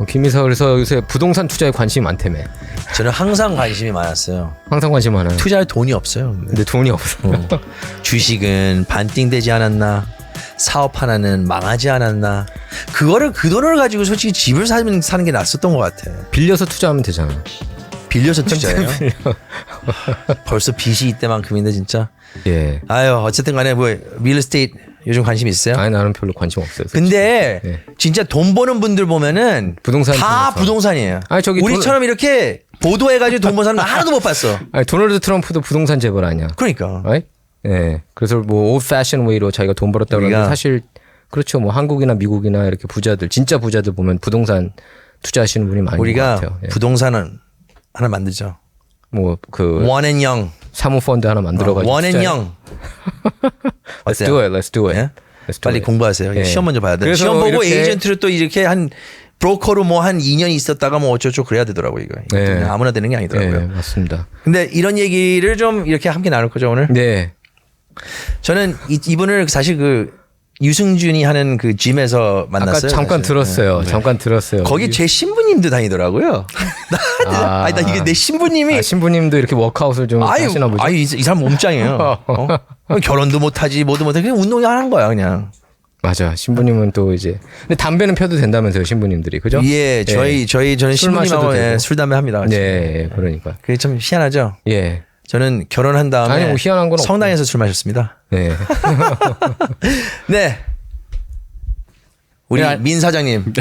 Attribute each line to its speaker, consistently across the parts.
Speaker 1: 김이사 그래서 요새 부동산 투자에 관심이 많다며.
Speaker 2: 저는 항상 관심이 많았어요.
Speaker 1: 항상 관심 많아요.
Speaker 2: 투자할 돈이 없어요.
Speaker 1: 근데 돈이 없어.
Speaker 2: 주식은 반띵되지 않았나? 사업 하나는 망하지 않았나? 그 돈을 가지고 솔직히 집을 사는 게 낫었던 것 같아.
Speaker 1: 빌려서 투자하면 되잖아.
Speaker 2: 빌려서 투자해요? 벌써 빚이 이때만큼인데 진짜.
Speaker 1: 예.
Speaker 2: 아유 어쨌든 간에 뭐 리얼에스테이트 요즘 관심 있어요?
Speaker 1: 아니 나는 별로 관심 없어요.
Speaker 2: 근데
Speaker 1: 예.
Speaker 2: 진짜 돈 버는 분들 보면은
Speaker 1: 부동산
Speaker 2: 다
Speaker 1: 통해서.
Speaker 2: 부동산이에요.
Speaker 1: 아니, 저기
Speaker 2: 우리처럼 이렇게 보도해가지고 돈 버는 사람 하나도 못 봤어.
Speaker 1: 아니 도널드 트럼프도 부동산 재벌 아니야.
Speaker 2: 그러니까.
Speaker 1: right? 예. 그래서 뭐 old fashion way로 자기가 돈 벌었다고
Speaker 2: 우리가-
Speaker 1: 하는데 사실 그렇죠. 뭐 한국이나 미국이나 이렇게 부자들 진짜 부자들 보면 부동산 투자하시는 분이 많은 것
Speaker 2: 우리가
Speaker 1: 같아요. 예.
Speaker 2: 부동산은 하나 만들죠.
Speaker 1: 뭐그
Speaker 2: 원앤영.
Speaker 1: 사모펀드 하나 만들어가지고
Speaker 2: 원앤영.
Speaker 1: Let's do it. Let's do it.
Speaker 2: 예?
Speaker 1: Let's do
Speaker 2: 빨리
Speaker 1: it.
Speaker 2: 공부하세요.
Speaker 1: 예.
Speaker 2: 시험 먼저 봐야 돼.
Speaker 1: 그래서
Speaker 2: 시험 보고
Speaker 1: 이렇게-
Speaker 2: 에이전트로 또 이렇게 한 브로커로 뭐 한 2년 있었다가 뭐 어쩌고 그래야 되더라고 이거.
Speaker 1: 네.
Speaker 2: 그냥 아무나 되는 게
Speaker 1: 네,
Speaker 2: 아니더라고요.
Speaker 1: 맞습니다.
Speaker 2: 근데 이런 얘기를 좀 이렇게 함께 나눌 거죠 오늘.
Speaker 1: 네.
Speaker 2: 저는 이분을 사실 그 유승준이 하는 그 짐에서
Speaker 1: 아까
Speaker 2: 만났어요.
Speaker 1: 잠깐
Speaker 2: 사실.
Speaker 1: 들었어요. 잠깐 들었어요.
Speaker 2: 거기 제 신부님도 다니더라고요. 아니 나 이게 내 신부님이
Speaker 1: 신부님도 이렇게 워크아웃을 좀
Speaker 2: 아유,
Speaker 1: 하시나 보죠.
Speaker 2: 아유 이 사람 몸짱이에요. 결혼도 못하지 뭐도 못해 그냥 운동이 하는 거야 그냥.
Speaker 1: 맞아. 신부님은 또 이제 근데 담배는 펴도 된다면서요, 신부님들이. 그죠?
Speaker 2: 예, 저는
Speaker 1: 술
Speaker 2: 신부님하고
Speaker 1: 마셔도 되고.
Speaker 2: 술 담배 합니다. 같이.
Speaker 1: 네, 그러니까.
Speaker 2: 그게 좀 희한하죠.
Speaker 1: 예.
Speaker 2: 저는 결혼한 다음에
Speaker 1: 아니, 뭐 희한한 건
Speaker 2: 성당에서 술 마셨습니다.
Speaker 1: 네.
Speaker 2: 네. 우리
Speaker 3: 네,
Speaker 2: 민 사장님.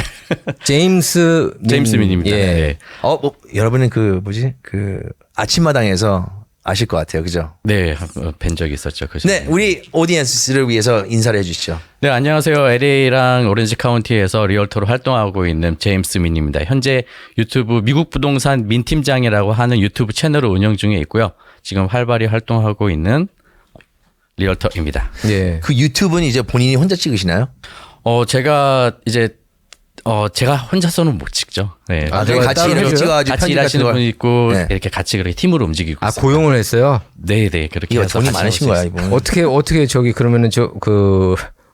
Speaker 1: 제임스
Speaker 3: 민입니다.
Speaker 1: 예.
Speaker 3: 네.
Speaker 2: 뭐, 여러분은 그 뭐지? 그 아침마당에서 아실 것 같아요. 그죠?
Speaker 3: 네, 뵌 적이 있었죠. 그
Speaker 2: 네, 우리 오디언스를 위해서 인사를 해주시죠.
Speaker 3: 네, 안녕하세요. LA랑 오렌지 카운티에서 리얼터로 활동하고 있는 제임스 민입니다. 현재 유튜브 미국 부동산 민 팀장이라고 하는 유튜브 채널을 운영 중에 있고요. 지금 활발히 활동하고 있는 리얼터입니다.
Speaker 1: 예.
Speaker 2: 그 유튜브는 이제 본인이 혼자 찍으시나요?
Speaker 3: 제가 혼자서는 못 찍죠. 네.
Speaker 2: 아,
Speaker 1: 누가
Speaker 2: 같이
Speaker 1: 따로
Speaker 2: 이렇게
Speaker 1: 해줘요?
Speaker 2: 찍어가지고
Speaker 3: 같이
Speaker 2: 편집
Speaker 3: 일하시는
Speaker 2: 같은 걸.
Speaker 3: 분이 있고
Speaker 2: 네.
Speaker 3: 이렇게 같이 그렇게 팀으로 움직이고
Speaker 1: 아,
Speaker 3: 있습니다.
Speaker 1: 고용을 했어요?
Speaker 3: 네, 그렇게
Speaker 2: 이거
Speaker 3: 해서
Speaker 2: 돈이
Speaker 3: 같이
Speaker 2: 많으신
Speaker 3: 하고
Speaker 2: 거야
Speaker 3: 있습니다.
Speaker 2: 이분.
Speaker 1: 어떻게 저기 그러면은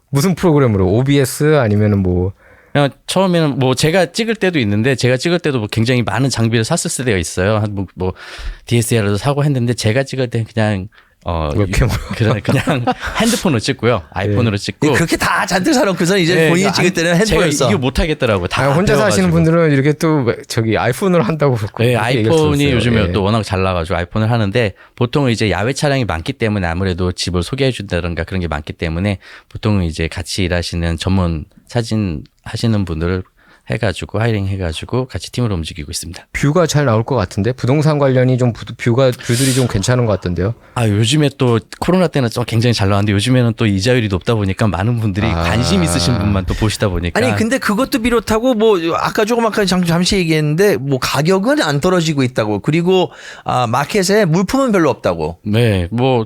Speaker 1: 무슨 프로그램으로 OBS 아니면은 뭐
Speaker 3: 그냥 처음에는 뭐 제가 찍을 때도 있는데 제가 찍을 때도 뭐 굉장히 많은 장비를 샀을 때가 있어요. 한 뭐 DSLR도 사고 했는데 제가 찍을 때 그냥 그냥 핸드폰으로 찍고요. 아이폰으로 찍고.
Speaker 2: 그렇게 다 잔뜩 사놓고서 이제
Speaker 3: 네,
Speaker 2: 본인이
Speaker 3: 이거
Speaker 2: 찍을 때는 핸드폰을
Speaker 3: 제가
Speaker 2: 써.
Speaker 3: 이거 못 하겠더라고요. 다
Speaker 1: 혼자 사시는
Speaker 3: 배워가지고.
Speaker 1: 분들은 이렇게 또 저기 아이폰으로 한다고 그렇고.
Speaker 3: 네,
Speaker 1: 그렇게 얘기할
Speaker 3: 아이폰이
Speaker 1: 수 있어요.
Speaker 3: 요즘에
Speaker 1: 예.
Speaker 3: 또 워낙 잘 나가지고 아이폰을 하는데 보통은 이제 야외 촬영이 많기 때문에 아무래도 집을 소개해 준다든가 그런 게 많기 때문에 보통은 이제 같이 일하시는 전문 사진 하시는 분들을 해가지고 하이링 해가지고 같이 팀으로 움직이고 있습니다.
Speaker 1: 뷰가 잘 나올 것 같은데 부동산 관련이 좀 뷰들이 좀 괜찮은 것 같던데요.
Speaker 3: 아 요즘에 또 코로나 때는 좀 굉장히 잘 나왔는데 요즘에는 또 이자율이 높다 보니까 많은 분들이 관심 있으신 분만 또 보시다 보니까
Speaker 2: 아니 근데 그것도 비롯하고 뭐 아까 잠시 얘기했는데 뭐 가격은 안 떨어지고 있다고 그리고 마켓에 물품은 별로 없다고.
Speaker 3: 네, 뭐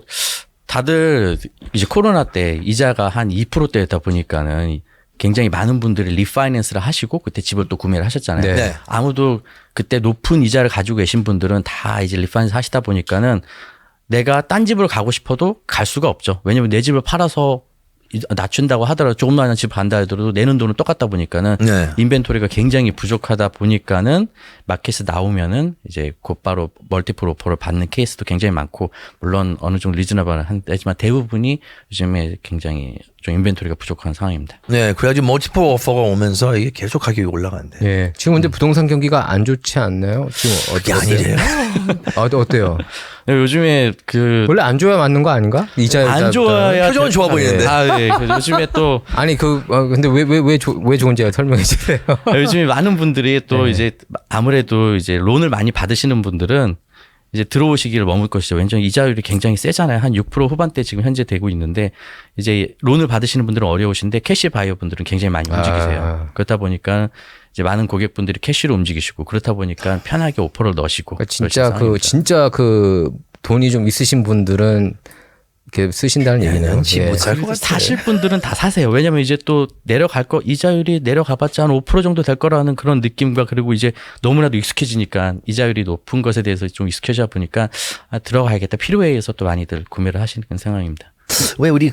Speaker 3: 다들 이제 코로나 때 이자가 한 2%대였다 보니까는 굉장히 많은 분들이 리파이낸스를 하시고 그때 집을 또 구매를 하셨잖아요.
Speaker 1: 네.
Speaker 2: 네.
Speaker 3: 아무도 그때 높은 이자를 가지고 계신 분들은 다 이제 리파이낸스 하시다 보니까는 내가 딴 집으로 가고 싶어도 갈 수가 없죠. 왜냐면 내 집을 팔아서 낮춘다고 하더라도 조금 더 집 간다 하더라도 내는 돈은 똑같다 보니까는
Speaker 2: 네.
Speaker 3: 인벤토리가 굉장히 부족하다 보니까는 마켓에 나오면은 이제 곧바로 멀티플 오퍼를 받는 케이스도 굉장히 많고 물론 어느 정도 리즈너블은 하지만 대부분이 요즘에 굉장히 좀 인벤토리가 부족한 상황입니다.
Speaker 2: 네, 그래가지고 멀티플 오퍼가 오면서 이게 계속 가격이 올라간대.
Speaker 1: 예. 지금 근데 부동산 경기가 안 좋지 않나요? 지금
Speaker 2: 그게 아니래요.
Speaker 1: 어때요?
Speaker 3: 요즘에
Speaker 1: 원래 안 좋아야 맞는 거 아닌가? 이자
Speaker 3: 안 좋아야
Speaker 2: 표정은 좋아 보이는데.
Speaker 3: 네. 요즘에 또
Speaker 1: 아니 근데 왜 좋은지 설명해 주세요.
Speaker 3: 요즘에 많은 분들이 또
Speaker 1: 네.
Speaker 3: 이제 아무래도 이제 론을 많이 받으시는 분들은 이제 들어오시기를 머물 것이죠. 왜냐하면 이자율이 굉장히 세잖아요. 한 6% 후반대 지금 현재 되고 있는데 이제 론을 받으시는 분들은 어려우신데 캐시 바이어 분들은 굉장히 많이 움직이세요. 그렇다 보니까 이제 많은 고객분들이 캐시로 움직이시고 그렇다 보니까 편하게 오퍼를 넣으시고.
Speaker 1: 그러니까 진짜 돈이 좀 있으신 분들은 이렇게 쓰신다는 얘기네요.
Speaker 2: 지 못할 것 같아.
Speaker 3: 사실 분들은 다 사세요. 왜냐면 이제 또 내려갈 거 이자율이 내려가봤자 한 5% 정도 될 거라는 그런 느낌과 그리고 이제 너무나도 익숙해지니까 이자율이 높은 것에 대해서 좀 익숙해져 보니까 들어가야겠다. 필요에 의해서 또 많이들 구매를 하시는 상황입니다.
Speaker 2: 왜 우리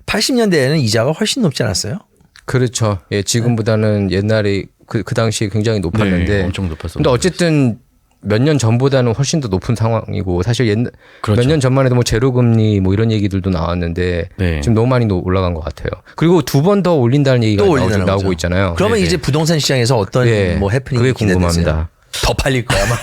Speaker 2: 80년대에는 이자가 훨씬 높지 않았어요?
Speaker 1: 그렇죠. 예, 지금보다는 옛날에 그 당시에 굉장히 높았는데
Speaker 3: 네, 엄청 높았어.
Speaker 1: 근데 어쨌든 몇 년 전보다는 훨씬 더 높은 상황이고 사실
Speaker 3: 그렇죠.
Speaker 1: 몇 년 전만 해도 뭐 제로 금리 뭐 이런 얘기들도 나왔는데
Speaker 3: 네.
Speaker 1: 지금 너무 많이 올라간 것 같아요. 그리고 2번 더 올린다는 얘기가
Speaker 2: 또 올린다는
Speaker 1: 나오고
Speaker 2: 거죠.
Speaker 1: 있잖아요.
Speaker 2: 그러면
Speaker 3: 네네.
Speaker 2: 이제 부동산 시장에서 어떤
Speaker 1: 네.
Speaker 2: 뭐 해프닝이
Speaker 1: 그게
Speaker 2: 기대되세요?
Speaker 1: 궁금합니다.
Speaker 2: 더 팔릴 거야 아마.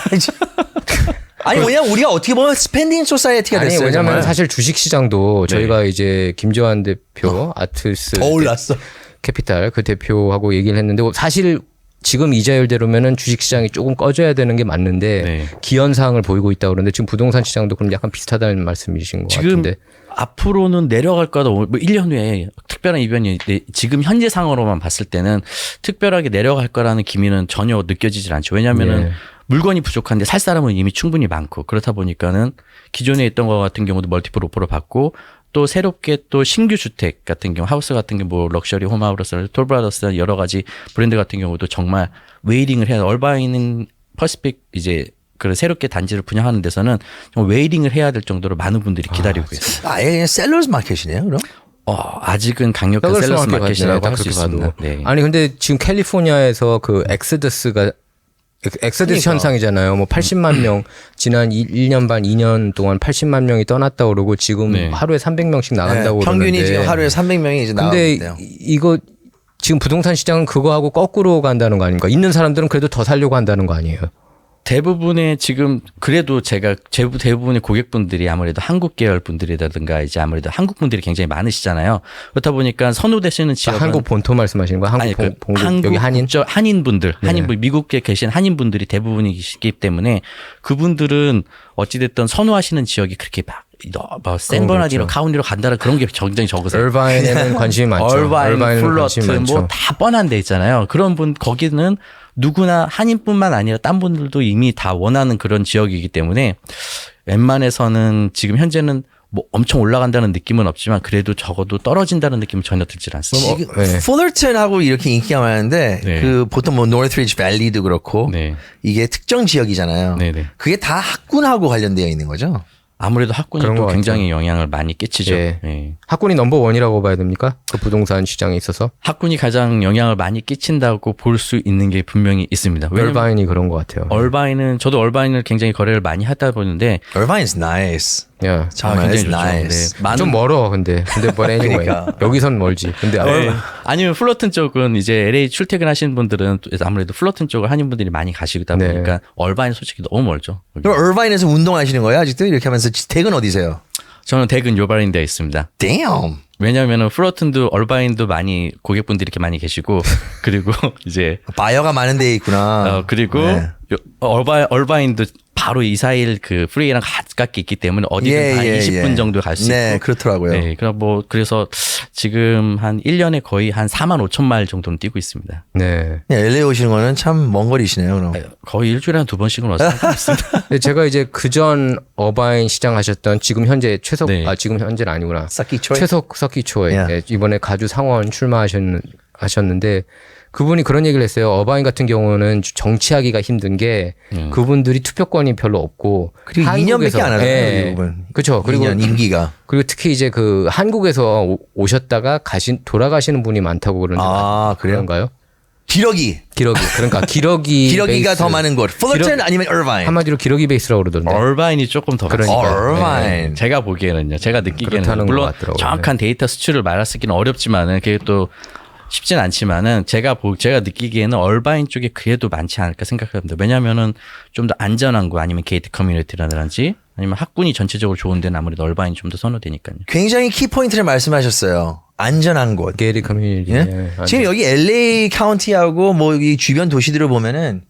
Speaker 2: 아니 왜냐면 우리가 어떻게 보면 스펜딩 소사이어티가
Speaker 1: 아니
Speaker 2: 됐어요.
Speaker 1: 왜냐면
Speaker 2: 정말.
Speaker 1: 사실 주식 시장도 저희가 이제 김조한 대표 아트스
Speaker 2: 더 올랐어.
Speaker 1: 캐피탈 그 대표하고 얘기를 했는데 사실 지금 이자율대로면은 주식 시장이 조금 꺼져야 되는 게 맞는데
Speaker 3: 네.
Speaker 1: 기현상을 보이고 있다고 그러는데 지금 부동산 시장도 그럼 약간 비슷하다는 말씀이신 것
Speaker 3: 지금
Speaker 1: 같은데.
Speaker 3: 앞으로는 내려갈 거다. 뭐 1년 후에 특별한 이변이 지금 현재 상으로만 봤을 때는 특별하게 내려갈 거라는 기미는 전혀 느껴지질 않죠. 왜냐하면은
Speaker 1: 네.
Speaker 3: 물건이 부족한데 살 사람은 이미 충분히 많고 그렇다 보니까는 기존에 있던 것 같은 경우도 멀티플 오퍼를 받고 또 새롭게 또 신규 주택 같은 경우 하우스 같은 경우 뭐 럭셔리 홈하우스, 톨브라더스 여러 가지 브랜드 같은 경우도 정말 웨이팅을 해야 얼바인은 퍼시픽 이제 그 새롭게 단지를 분양하는 데서는 정말 웨이팅을 해야 될 정도로 많은 분들이 기다리고 있어요.
Speaker 2: 아예 그냥 셀러스 마켓이네요, 그럼?
Speaker 3: 아직은 강력한 셀러스 마켓이라고 할 수 있습니다. 네.
Speaker 1: 아니 근데 지금 캘리포니아에서 그 엑스더스
Speaker 2: 그러니까.
Speaker 1: 현상이잖아요. 뭐 80만 명 지난 1년 반 2년 동안 80만 명이 떠났다 그러고 지금
Speaker 3: 네.
Speaker 1: 하루에 300명씩 나간다고
Speaker 2: 네, 평균이
Speaker 1: 그러는데
Speaker 2: 지금 하루에 300명이 이제 나오고
Speaker 1: 근데
Speaker 2: 있대요.
Speaker 1: 이거 지금 부동산 시장은 그거하고 거꾸로 간다는 거 아닙니까? 있는 사람들은 그래도 더 살려고 한다는 거 아니에요?
Speaker 3: 대부분의 지금 그래도 제가 대부분의 고객분들이 아무래도 한국 계열 분들이라든가 이제 아무래도 한국 분들이 굉장히 많으시잖아요. 그렇다 보니까 선호되시는 지역은
Speaker 1: 한국 본토 말씀하시는 거야? 한국
Speaker 3: 아니,
Speaker 1: 본국 여기 한인?
Speaker 3: 한인분들,
Speaker 1: 네.
Speaker 3: 한인분 미국에 계신 한인분들이 대부분이시기 때문에 그분들은 어찌됐든 선호하시는 지역이 그렇게 막 샌버나디로
Speaker 1: 그렇죠.
Speaker 3: 카운티로 간다는 그런 게 굉장히 적으세요.
Speaker 1: 얼바인에는 관심이 많죠.
Speaker 3: 얼바인,
Speaker 1: 얼바인에는
Speaker 3: 플러트
Speaker 1: 관심이 많죠.
Speaker 3: 뭐 다 뻔한 데 있잖아요. 그런 분 거기는 누구나 한인뿐만 아니라 딴 분들도 이미 다 원하는 그런 지역이기 때문에 웬만해서는 지금 현재는 뭐 엄청 올라간다는 느낌은 없지만 그래도 적어도 떨어진다는 느낌은 전혀 들질 않습니다.
Speaker 2: 지금
Speaker 1: 네.
Speaker 2: 풀러튼하고 이렇게 인기가 많은데
Speaker 3: 네.
Speaker 2: 그 보통 뭐 노스리지 밸리도 그렇고
Speaker 3: 네.
Speaker 2: 이게 특정 지역이잖아요.
Speaker 3: 네네.
Speaker 2: 그게 다 학군하고 관련되어 있는 거죠.
Speaker 3: 아무래도 학군이
Speaker 1: 그런
Speaker 3: 또
Speaker 1: 것
Speaker 3: 굉장히 영향을 많이 끼치죠.
Speaker 1: 예.
Speaker 3: 예.
Speaker 1: 학군이 넘버원이라고 봐야 됩니까? 그 부동산 시장에 있어서?
Speaker 3: 학군이 가장 영향을 많이 끼친다고 볼 수 있는 게 분명히 있습니다. 왜냐면
Speaker 1: 얼바인이 그런 것 같아요.
Speaker 3: 얼바인은 저도 얼바인을 굉장히 거래를 많이 하다 보는데
Speaker 2: Irvine's nice.
Speaker 1: 야,
Speaker 2: 정말
Speaker 3: 굉장히 좋죠.
Speaker 2: nice.
Speaker 3: 네. 많은
Speaker 1: 좀 멀어 근데 but anyway
Speaker 2: 그러니까.
Speaker 1: 여기선 멀지. 근데
Speaker 3: 네. 아니면 플러튼 쪽은 이제 LA 출퇴근하시는 분들은 또 아무래도 플러튼 쪽을 한인분들이 많이 가시다
Speaker 1: 네.
Speaker 3: 보니까 얼바인 솔직히 너무 멀죠.
Speaker 2: 그럼 Irvine에서 운동하시는 거예요? 아직도 이렇게 하면서 댁은 어디세요?
Speaker 3: 저는 대근 요바인대에 있습니다.
Speaker 2: Damn.
Speaker 3: 왜냐하면 플러튼도 얼바인도 많이 고객분들이 이렇게 많이 계시고 그리고 이제
Speaker 2: 바이어가 많은 데에 있구나.
Speaker 3: 그리고
Speaker 2: 네.
Speaker 3: 얼바인도 바로 이사일 그 프리웨이랑 가깝게 있기 때문에 어디든 다 20분 정도 갈 수
Speaker 2: 네,
Speaker 3: 있고.
Speaker 2: 그렇더라고요.
Speaker 3: 네, 그럼 뭐 그래서 지금 한 1년에 거의 한 4만 5천 마일 정도는 뛰고 있습니다.
Speaker 1: 네.
Speaker 2: 그냥 LA 오시는 거는 참 먼 거리시네요, 그럼.
Speaker 3: 거의 일주일에 한 2번씩은 와서 하고 있습니다.
Speaker 1: 근데 제가 이제 그전 어바인 시장 하셨던 지금 현재 최석
Speaker 3: 네.
Speaker 1: 지금 현재는 아니구나.
Speaker 2: 사키초이.
Speaker 1: 최석 서키초에
Speaker 2: Yeah.
Speaker 1: 예, 이번에 가주 상원 출마하셨는데 그분이 그런 얘기를 했어요. 어바인 같은 경우는 정치하기가 힘든 게 그분들이 투표권이 별로 없고
Speaker 2: 그리고 2년밖에 안 하잖아요, 미국은.
Speaker 1: 그렇죠. 그리고
Speaker 2: 2년 임기가.
Speaker 1: 그리고 특히 이제 그 한국에서 오셨다가 돌아가시는 분이 많다고 그러는데
Speaker 2: 아, 그래요?
Speaker 1: 그런가요?
Speaker 2: 기러기.
Speaker 1: 그러니까 기러기
Speaker 2: 기러기가
Speaker 1: 베이스.
Speaker 2: 더 많은 곳. 풀러튼 아니면 Irvine.
Speaker 1: 한마디로 기러기 베이스라고 그러던데.
Speaker 3: 얼바인이 조금 더
Speaker 1: 그러니까요.
Speaker 3: 많습니다.
Speaker 2: Irvine.
Speaker 3: 제가 보기에는요. 제가 느끼기에는
Speaker 1: 그렇다는
Speaker 3: 물론
Speaker 1: 것 같더라고요.
Speaker 3: 정확한 데이터 수출을 말하기는 어렵지만은 그게 또 쉽진 않지만은 제가 느끼기에는 얼바인 쪽에 그래도 많지 않을까 생각합니다. 왜냐하면은 좀 더 안전한 거 아니면 게이트 커뮤니티라든지 아니면 학군이 전체적으로 좋은 데는 아무래도 얼바인이 좀 더 선호되니까요.
Speaker 2: 굉장히 키포인트를 말씀하셨어요. 안전한 곳.
Speaker 1: 게리 커뮤니티.
Speaker 2: 예?
Speaker 1: 예.
Speaker 2: 지금 여기 LA 카운티하고 뭐 이 주변 도시들을 보면은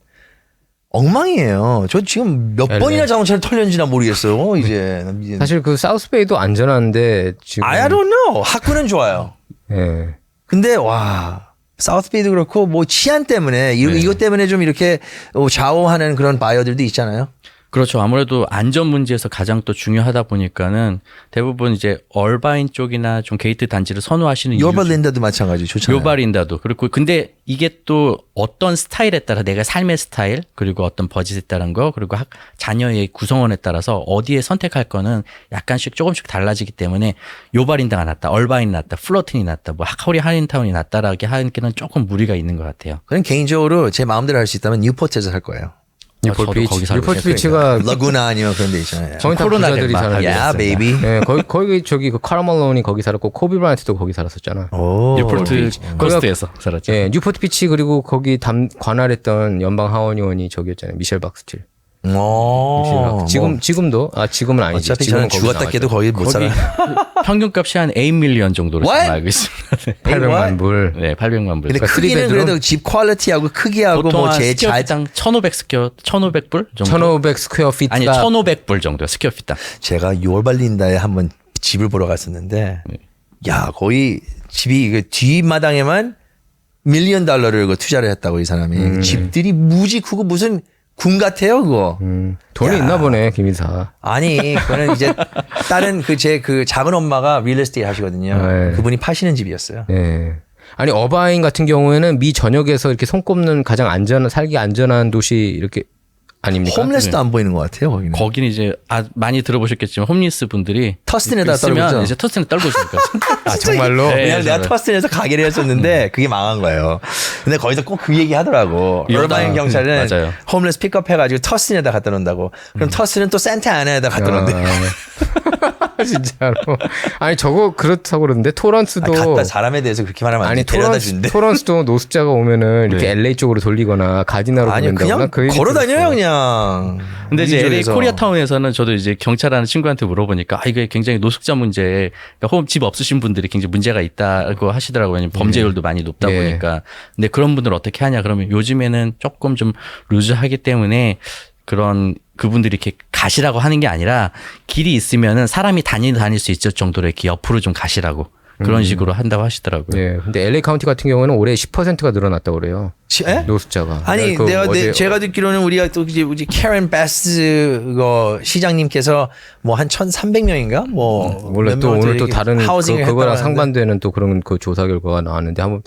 Speaker 2: 엉망이에요. 저 지금 몇
Speaker 1: LA.
Speaker 2: 번이나 자동차를 털렸는지나 모르겠어요. 이제
Speaker 1: 사실 그 사우스베이도 안전한데 지금
Speaker 2: I don't know. 학군은 좋아요.
Speaker 1: 예.
Speaker 2: 근데 와 사우스베이도 그렇고 뭐 치안 때문에 이것 때문에 좀 이렇게 좌우하는 그런 바이어들도 있잖아요.
Speaker 3: 그렇죠. 아무래도 안전 문제에서 가장 또 중요하다 보니까는 대부분 이제 얼바인 쪽이나 좀 게이트 단지를 선호하시는
Speaker 2: 요발린다도 마찬가지 좋잖아요.
Speaker 3: 요바린다도 그렇고 근데 이게 또 어떤 스타일에 따라 내가 삶의 스타일 그리고 어떤 버짓에 따른 거 그리고 자녀의 구성원에 따라서 어디에 선택할 거는 약간씩 조금씩 달라지기 때문에 요바린다가 낫다, 얼바인이 낫다, 플러튼이 낫다, 뭐 하코리 하린타운이 낫다라게 하는 게는 조금 무리가 있는 것 같아요.
Speaker 2: 그냥 개인적으로 제 마음대로 할 수 있다면 뉴포트에서 살 거예요.
Speaker 1: 뉴포트
Speaker 3: 저도 거기
Speaker 1: 비치.
Speaker 3: 살고
Speaker 1: 뉴포트
Speaker 3: 있어요.
Speaker 1: 비치가
Speaker 2: 라구나 아니면 그런 데 있잖아요.
Speaker 1: 거기 다
Speaker 3: 코로나
Speaker 1: 부자들이
Speaker 3: 덴마.
Speaker 1: 사는
Speaker 2: 야,
Speaker 1: 데였어요.
Speaker 2: 베이비.
Speaker 1: 네, 거기 저기 그 카라멜론이 거기 살았고 코비 브라이언트도 거기 살았었잖아.
Speaker 2: 오.
Speaker 3: 뉴포트 코스트에서 살았죠.
Speaker 1: 예, 뉴포트 비치 그리고 거기 관할했던 연방 하원의원이 저기였잖아요. 미셸 박스틸.
Speaker 2: 오.
Speaker 1: 지금도 지금은 아니지.
Speaker 2: 어차피
Speaker 1: 지금은
Speaker 2: 저는
Speaker 1: 거기
Speaker 2: 죽었다
Speaker 1: 나가죠.
Speaker 2: 깨도 거기 못 살아.
Speaker 3: 평균값이 한 8밀리언 정도로
Speaker 2: What?
Speaker 3: 지금 알고 있습니다.
Speaker 1: 800만 불.
Speaker 3: 네, 800만 불.
Speaker 2: 근데
Speaker 1: 그러니까
Speaker 2: 크기는
Speaker 1: 쓰리베드룸?
Speaker 2: 그래도 집 퀄리티하고 크기하고
Speaker 3: 보통
Speaker 2: 뭐
Speaker 3: 한
Speaker 2: 제일 잘.
Speaker 3: 스퀘어피당 1,500불 정도.
Speaker 1: 1,500 스퀘어 피트가
Speaker 3: 아니 1,500불 정도요. 스퀘어피당.
Speaker 2: 제가 요발린다에 한번 집을 보러 갔었는데, 야 거의 집이 그 뒷마당에만 $1 million 그 투자를 했다고 이 사람이. 집들이 무지 크고 무슨 궁 같아요 그거.
Speaker 1: 돈이
Speaker 2: 야.
Speaker 1: 있나 보네 김인사.
Speaker 2: 아니 그거는 이제 다른 제 그 작은 엄마가 리얼에스테이트 하시거든요.
Speaker 1: 네.
Speaker 2: 그분이 파시는 집이었어요.
Speaker 1: 예. 아니 어바인 같은 경우에는 미 전역에서 이렇게 손꼽는 가장 살기 안전한 도시 이렇게 아닙니까?
Speaker 2: 홈레스도 안 보이는 것 같아요 거기는.
Speaker 3: 거기는 이제 많이 들어보셨겠지만 홈리스 분들이
Speaker 2: 터스틴에다
Speaker 3: 있으면
Speaker 2: 떨구죠.
Speaker 3: 이제 터스틴에 떨고 있으니까.
Speaker 1: 아 정말로?
Speaker 3: 네.
Speaker 2: 왜냐면 내가 터스틴에서 가게를 했었는데 그게 망한 거예요. 근데 거기서 꼭 그 얘기 하더라고. 얼바인 경찰은
Speaker 3: 맞아요.
Speaker 2: 홈레스 픽업해가지고 터스틴에다 갖다 놓는다고. 그럼 터스틴은 또 산타아나에다 갖다 놓는데.
Speaker 1: 진짜로. 아니 저거 그렇다고 그러는데 토런스도
Speaker 2: 갖다 사람에 대해서 그렇게 말하면 안 돼.
Speaker 1: 아니
Speaker 2: 데려다 준대.
Speaker 1: 토런스도 노숙자가 오면은 이렇게
Speaker 3: 네.
Speaker 1: LA 쪽으로 돌리거나 가디나로
Speaker 2: 아니
Speaker 1: 보낸다거나
Speaker 2: 그냥
Speaker 1: 그 얘기
Speaker 2: 걸어 다녀요
Speaker 1: 들었어요.
Speaker 2: 그냥.
Speaker 3: 근데 이제 LA
Speaker 2: 위쪽에서.
Speaker 3: 코리아타운에서는 저도 이제 경찰하는 친구한테 물어보니까 이게 굉장히 노숙자 문제, 그러니까 집 없으신 분들이 굉장히 문제가 있다고 하시더라고요. 왜냐면 범죄율도 많이 높다
Speaker 1: 예.
Speaker 3: 보니까. 근데 그런 분들 어떻게 하냐 그러면 요즘에는 조금 좀 루즈하기 때문에 그런 그분들이 이렇게 가시라고 하는 게 아니라 길이 있으면은 사람이 다닐 수 있을 정도로 이렇게 옆으로 좀 가시라고 그런 식으로 한다고 하시더라고요.
Speaker 1: 예. 근데 LA 카운티 같은 경우는 올해 10%가 늘어났다고 그래요.
Speaker 2: 에?
Speaker 1: 노숙자가.
Speaker 2: 아니
Speaker 1: 그
Speaker 2: 제가 듣기로는 우리가 또 이제 우리 캐런 베스 그 시장님께서 뭐 한 1,300명인가 뭐
Speaker 1: 원래 또 오늘 또 다른
Speaker 2: 하우징을
Speaker 1: 그거랑
Speaker 2: 했다고
Speaker 1: 상반되는 또 그런 그 조사 결과가 나왔는데 한번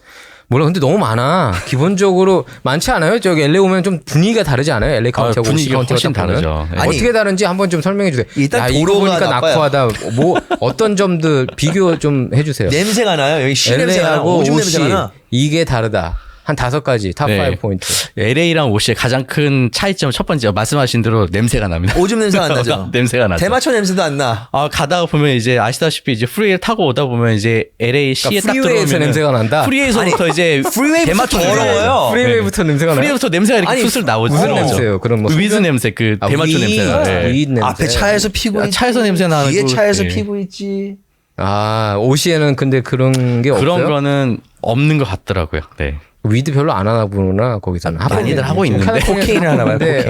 Speaker 1: 몰라 근데 너무 많아. 기본적으로 많지 않아요? 저기 LA 오면 좀 분위기가 다르지 않아요? LA 카운티하고 OC
Speaker 3: 분위기가
Speaker 1: 카운티가
Speaker 3: 훨씬
Speaker 1: 딱 보면?
Speaker 3: 다르죠. 네.
Speaker 2: 아니,
Speaker 1: 어떻게 다른지 한번 좀 설명해 주세요.
Speaker 2: 일단
Speaker 1: 야, 이거
Speaker 2: 도로가
Speaker 1: 보니까
Speaker 2: 나빠요.
Speaker 1: 낙후하다. 뭐 어떤 점들 비교 좀 해주세요.
Speaker 2: 냄새가 나요. 여기 시 냄새가 나.
Speaker 1: LA하고
Speaker 2: 오줌
Speaker 1: OC
Speaker 2: 냄새가 나.
Speaker 1: 이게 다르다. 한 5가지 탑
Speaker 3: 네.
Speaker 1: 5 포인트.
Speaker 3: LA랑 OC의 가장 큰 차이점 첫 번째 말씀하신 대로 냄새가 납니다.
Speaker 2: 오줌 냄새가 안 나죠.
Speaker 3: 냄새가 나죠.
Speaker 2: 대마초 냄새도 안 나.
Speaker 3: 가다가 보면 이제 아시다시피 이제 프리웨이를 타고 오다 보면 이제 LA 시에 딱
Speaker 1: 프리웨이에서
Speaker 3: 들어오면
Speaker 1: 냄새가 난다.
Speaker 3: 프리웨이에서부터 이제
Speaker 2: 프리웨이부터
Speaker 3: 대마초
Speaker 2: 더러워요.
Speaker 1: 프리웨이부터 냄새가 나요.
Speaker 3: 프리웨이부터 냄새가 이렇게
Speaker 2: 아니,
Speaker 3: 술술 나오죠.
Speaker 1: 무슨 냄새예요? 그럼 뭐
Speaker 3: 위드
Speaker 1: 소변?
Speaker 3: 냄새 그 대마초 냄새가. 네.
Speaker 1: 위드 냄새.
Speaker 2: 앞에 차에서 피고 있지.
Speaker 3: 차에서 냄새 나고
Speaker 2: 뒤에 차에서
Speaker 3: 네.
Speaker 2: 피고 있지.
Speaker 1: 아, OC에는 근데 그런 게
Speaker 3: 그런
Speaker 1: 없어요?
Speaker 3: 거는 없는 것 같더라고요. 네.
Speaker 1: 위드 별로 안 하나 보구나 거기서는.
Speaker 3: 많이들 하고 있는데.
Speaker 2: 코케인을 하나 봐요. 코케인.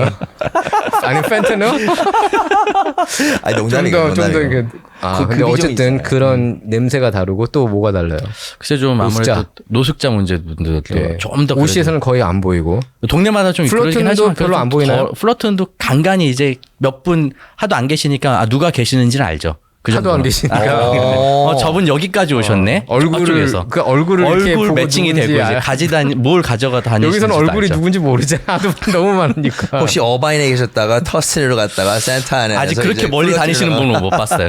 Speaker 1: 아니 펜트는
Speaker 2: 아니 농담이고.
Speaker 1: 좀더 이게
Speaker 2: 그
Speaker 1: 근데
Speaker 2: 비중이
Speaker 1: 어쨌든
Speaker 2: 있잖아요.
Speaker 1: 그런 냄새가 다르고 또 뭐가 달라요?
Speaker 3: 글쎄 좀
Speaker 1: 노숙자.
Speaker 3: 아무래도 노숙자 문제분들도
Speaker 1: 네.
Speaker 3: 좀더
Speaker 1: OC에서는 거의 안 보이고
Speaker 3: 동네마다 좀 그러긴
Speaker 1: 플러튼도
Speaker 3: 하지만
Speaker 1: 별로
Speaker 3: 그래도
Speaker 1: 안 보이나요?
Speaker 3: 플러튼도 간간히 이제 몇 분 하도 안 계시니까 누가 계시는지는 알죠. 그
Speaker 1: 하도 안
Speaker 3: 정도는.
Speaker 1: 계시니까.
Speaker 3: 저분 여기까지 오셨네.
Speaker 1: 얼굴을
Speaker 3: 저쪽에서.
Speaker 1: 그 얼굴을 이렇게
Speaker 3: 얼굴
Speaker 1: 보고
Speaker 3: 매칭이 되고
Speaker 1: 누군지
Speaker 3: 이제 뭘 가져가 다니시는지
Speaker 1: 여기서는 얼굴이 누군지 모르잖아. 하도 너무 많으니까.
Speaker 2: 혹시 어바인에 계셨다가 터스틴으로 갔다가 산타아나에서
Speaker 3: 아직 그렇게
Speaker 2: 이제
Speaker 3: 멀리 다니시는
Speaker 2: 플러팅을
Speaker 3: 분은 못 봤어요.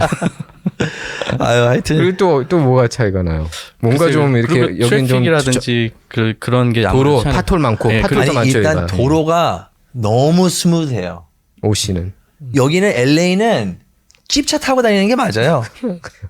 Speaker 2: 아유 하여튼
Speaker 1: 그리고 또 뭐가 차이가 나요? 뭔가 좀 이렇게 여긴 좀
Speaker 3: 트래픽이라든지 그런 게
Speaker 1: 도로
Speaker 3: 아무래도
Speaker 1: 파톨 많고
Speaker 3: 네,
Speaker 1: 파톨도
Speaker 2: 아니
Speaker 1: 많죠.
Speaker 2: 일단
Speaker 1: 여기가.
Speaker 2: 도로가 너무 스무드해요.
Speaker 1: OC는
Speaker 2: 여기는 LA는 찝차 타고 다니는 게 맞아요.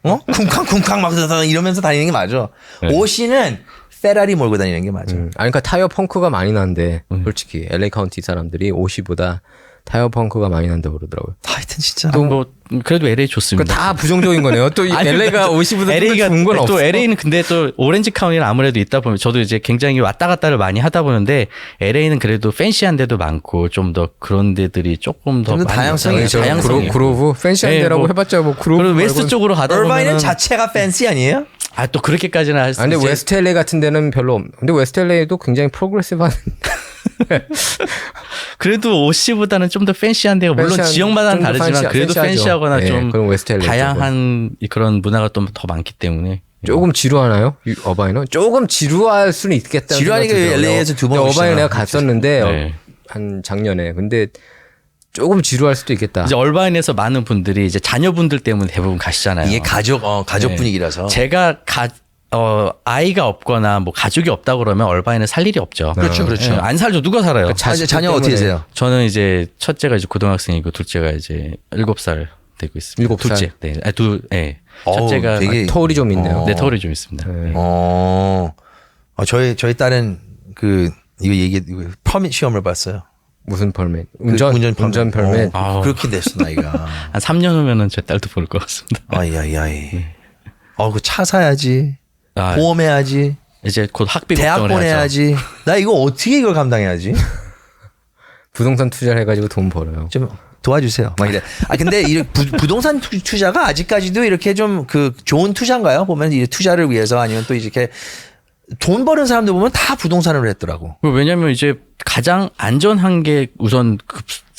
Speaker 2: 쿵쾅쿵쾅 막 이러면서 다니는 게 맞아.
Speaker 3: 네.
Speaker 2: OC는 페라리 몰고 다니는 게 맞아.
Speaker 1: 아니 그러니까 타이어 펑크가 많이 난데 솔직히 LA 카운티 사람들이 OC보다 타이어 펑크가 많이 난다고 그러더라고요.
Speaker 2: 하여튼 진짜.
Speaker 3: 뭐 그래도 LA 좋습니다.
Speaker 1: 그다 부정적인 거네요. 또 이
Speaker 3: 아니,
Speaker 1: LA가 OC보다
Speaker 3: LA가
Speaker 1: 좋은 건 없어.
Speaker 3: 또 LA는 근데 또 오렌지 카운티는 아무래도 있다 보면 저도 이제 굉장히 왔다 갔다를 많이 하다 보는데 LA는 그래도 팬시한 데도 많고 좀 더 그런 데들이 조금 더
Speaker 2: 좀더
Speaker 3: 많이
Speaker 2: 다양성이
Speaker 3: 있어요.
Speaker 2: 있죠.
Speaker 3: 다양성이 있고.
Speaker 1: 그로브 팬시한
Speaker 3: 네,
Speaker 1: 데라고
Speaker 3: 뭐,
Speaker 1: 해봤자 뭐 그로브
Speaker 3: 그리고 웨스트
Speaker 1: 말고는-
Speaker 3: 쪽으로 가다
Speaker 2: 얼바인은
Speaker 3: 보면
Speaker 2: 자체가 팬시 아니에요?
Speaker 3: 또 그렇게까지는 할 수.
Speaker 1: 근데
Speaker 3: 이제
Speaker 1: 웨스트 LA 같은 데는 별로 근데 웨스트 LA도 굉장히 프로그레시브한
Speaker 3: 그래도 OC보다는 좀 더 팬시한 데가 물론
Speaker 1: 팬시한,
Speaker 3: 지역마다는
Speaker 1: 좀더
Speaker 3: 다르지만 그래도
Speaker 1: 팬시하죠.
Speaker 3: 팬시하거나
Speaker 1: 네,
Speaker 3: 좀
Speaker 1: 그럼 웨스트 LA
Speaker 3: 다양한 그런 문화가 좀 더 많기 때문에
Speaker 1: 조금 지루하나요? 어바인은 조금 지루할 수는 있겠다.
Speaker 2: 지루하니까 LA에서 두 번
Speaker 1: 어바인
Speaker 2: 오시잖아.
Speaker 1: 내가 갔었는데
Speaker 3: 네.
Speaker 1: 한 작년에. 근데 조금 지루할 수도 있겠다.
Speaker 3: 이제 얼바인에서 많은 분들이 이제 자녀분들 때문에 대부분 가시잖아요.
Speaker 2: 이게 가족
Speaker 3: 네.
Speaker 2: 분위기라서.
Speaker 3: 제가 아이가 없거나 뭐 가족이 없다 그러면 얼바인에 살 일이 없죠.
Speaker 2: 그렇죠, 그렇죠.
Speaker 3: 예, 안 살죠. 누가 살아요?
Speaker 2: 아, 이제 자녀 어떻게 되세요?
Speaker 3: 저는 이제 첫째가 이제 고등학생이고 둘째가 이제 7살 되고 있습니다.
Speaker 1: 7살?
Speaker 3: 둘째. 네. 네.
Speaker 2: 어우,
Speaker 3: 첫째가
Speaker 2: 되게-
Speaker 1: 터울이 좀 있네요.
Speaker 3: 네, 터울이 좀 있습니다.
Speaker 1: 네.
Speaker 2: 저희 딸은 이거 퍼밋 시험을 봤어요.
Speaker 1: 무슨 펄멧?
Speaker 2: 그
Speaker 1: 운전 펄멧.
Speaker 3: 아우.
Speaker 2: 그렇게 됐어 나이가.
Speaker 3: 한 3년 후면은 제 딸도 볼 것 같습니다.
Speaker 2: 아이야이. 그 차 사야지.
Speaker 3: 아,
Speaker 2: 보험해야지.
Speaker 3: 이제 곧 학비
Speaker 2: 대학
Speaker 3: 걱정을 해야죠.
Speaker 2: 보내야지. 나 이거 어떻게 이걸 감당해야지?
Speaker 1: 부동산 투자를 해가지고 돈 벌어요.
Speaker 2: 좀 도와주세요. 막 이래. 근데 이 부동산 투자가 아직까지도 이렇게 좀 그 좋은 투자인가요? 보면 이 투자를 위해서 아니면 또 이렇게 돈 버는 사람들 보면 다 부동산으로 했더라고.
Speaker 3: 왜냐면 이제 가장 안전한 게 우선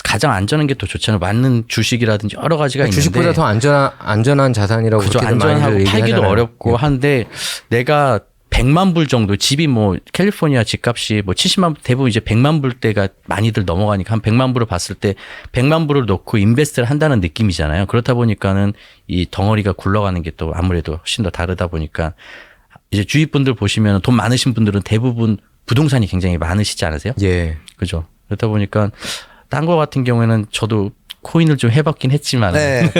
Speaker 3: 가장 안전한 게 더 좋잖아요. 맞는 주식이라든지 여러 가지가 있는데
Speaker 1: 주식보다 더 안전한 자산이라고
Speaker 3: 그죠.
Speaker 1: 그렇게들 많이들
Speaker 3: 안전하고 팔기도
Speaker 1: 얘기하잖아요.
Speaker 3: 어렵고 한데 내가 100만 불 정도 집이 뭐 캘리포니아 집값이 뭐 70만 대부분 이제 100만 불대가 많이들 넘어가니까 한 100만 불을 봤을 때 100만 불을 넣고 인베스트를 한다는 느낌이잖아요. 그렇다 보니까는 이 덩어리가 굴러가는 게 또 아무래도 훨씬 더 다르다 보니까 이제 주위 분들 보시면 돈 많으신 분들은 대부분 부동산이 굉장히 많으시지 않으세요?
Speaker 1: 예.
Speaker 3: 그죠. 그렇다 보니까 딴 거 같은 경우에는 저도 코인을 좀 해봤긴 했지만
Speaker 2: 네.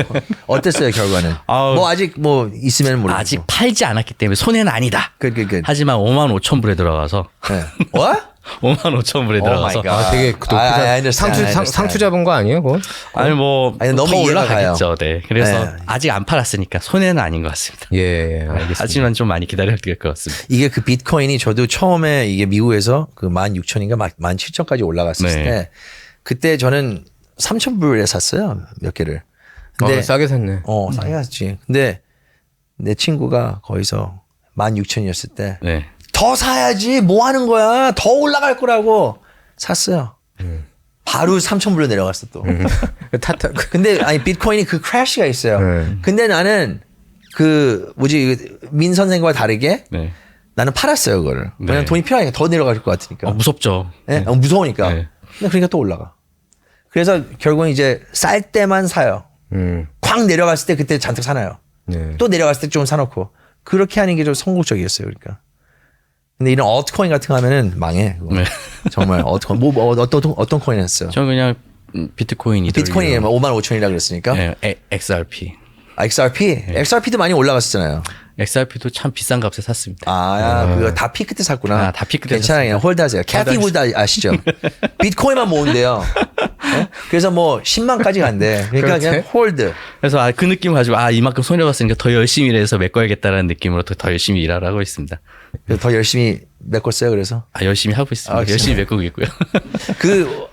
Speaker 2: 어땠어요 결과는?
Speaker 3: 아우.
Speaker 2: 뭐 아직 뭐 있으면 모르겠고.
Speaker 3: 아직 팔지 않았기 때문에 손해는 아니다.
Speaker 2: 그.
Speaker 3: 하지만 5만 5천 불에 들어가서
Speaker 2: 네. What?
Speaker 3: 5만 5천 불에
Speaker 2: Oh
Speaker 3: 들어가서
Speaker 2: my God.
Speaker 1: 되게
Speaker 2: I understand.
Speaker 1: 상투 잡은 거 아니에요, 그건?
Speaker 3: 아니 뭐
Speaker 2: 아니, 너무
Speaker 3: 더
Speaker 2: 이해가
Speaker 3: 올라가겠죠. 네. 그래서
Speaker 2: 네.
Speaker 3: 아직 안 팔았으니까 손해는 아닌 것 같습니다.
Speaker 1: 예, 알겠습니다.
Speaker 3: 하지만 좀 많이 기다려야 될 것 같습니다.
Speaker 2: 이게 그 비트코인이 저도 처음에 이게 미국에서 그 16,000인가 17,000까지 올라갔을
Speaker 3: 네.
Speaker 2: 때 그때 저는 3,000불에 샀어요. 몇 개를. 근데
Speaker 1: 싸게 샀네.
Speaker 2: 싸게 샀지. 근데 내 친구가 거기서 16,000이었을 때
Speaker 3: 네.
Speaker 2: 더 사야지 뭐 하는 거야 더 올라갈 거라고 샀어요. 바로 3,000불로 내려갔어 또. 근데 아니 비트코인이 그 크래시가 있어요. 근데 나는 그 민 선생과 다르게
Speaker 3: 네.
Speaker 2: 나는 팔았어요 그거를. 왜냐면
Speaker 3: 네.
Speaker 2: 돈이 필요하니까 더 내려갈 것 같으니까.
Speaker 3: 무섭죠.
Speaker 2: 네? 무서우니까.
Speaker 3: 네.
Speaker 2: 근데 그러니까 또 올라가. 그래서 결국은 이제 쌀 때만 사요. 쾅 내려갔을 때 그때 잔뜩 사놔요.
Speaker 1: 네.
Speaker 2: 또 내려갔을 때 좀 사놓고 그렇게 하는 게 좀 성공적이었어요. 그러니까. 근데 이런 얼트코인 같은 거 하면은 망해. 그거.
Speaker 3: 네.
Speaker 2: 정말 얼트코인 어떤 코인 했어요?
Speaker 3: 저는 그냥 비트코인
Speaker 2: 비트코인이 55,000이라 그랬으니까.
Speaker 3: 네, XRP.
Speaker 2: XRP, XRP도 많이 올라갔었잖아요.
Speaker 3: XRP도 참 비싼 값에 샀습니다.
Speaker 2: 그거 다 피크 때 샀구나.
Speaker 3: 다 피크 때
Speaker 2: 괜찮아요. 그냥 홀드하세요. 캐티 우드 아시죠? 비트코인만 모은대요. 네? 그래서 뭐 10만까지 간대. 그러니까
Speaker 1: 그렇지?
Speaker 2: 그냥 홀드.
Speaker 3: 그래서 그 느낌 가지고 이만큼 손해봤으니까 더 열심히 일해서 메꿔야겠다는 느낌으로 더 열심히 일하러 하고 있습니다.
Speaker 2: 그래서 더 열심히 메꿨어요. 그래서
Speaker 3: 열심히 하고 있습니다. 열심히 메꾸고 있고요.
Speaker 2: 그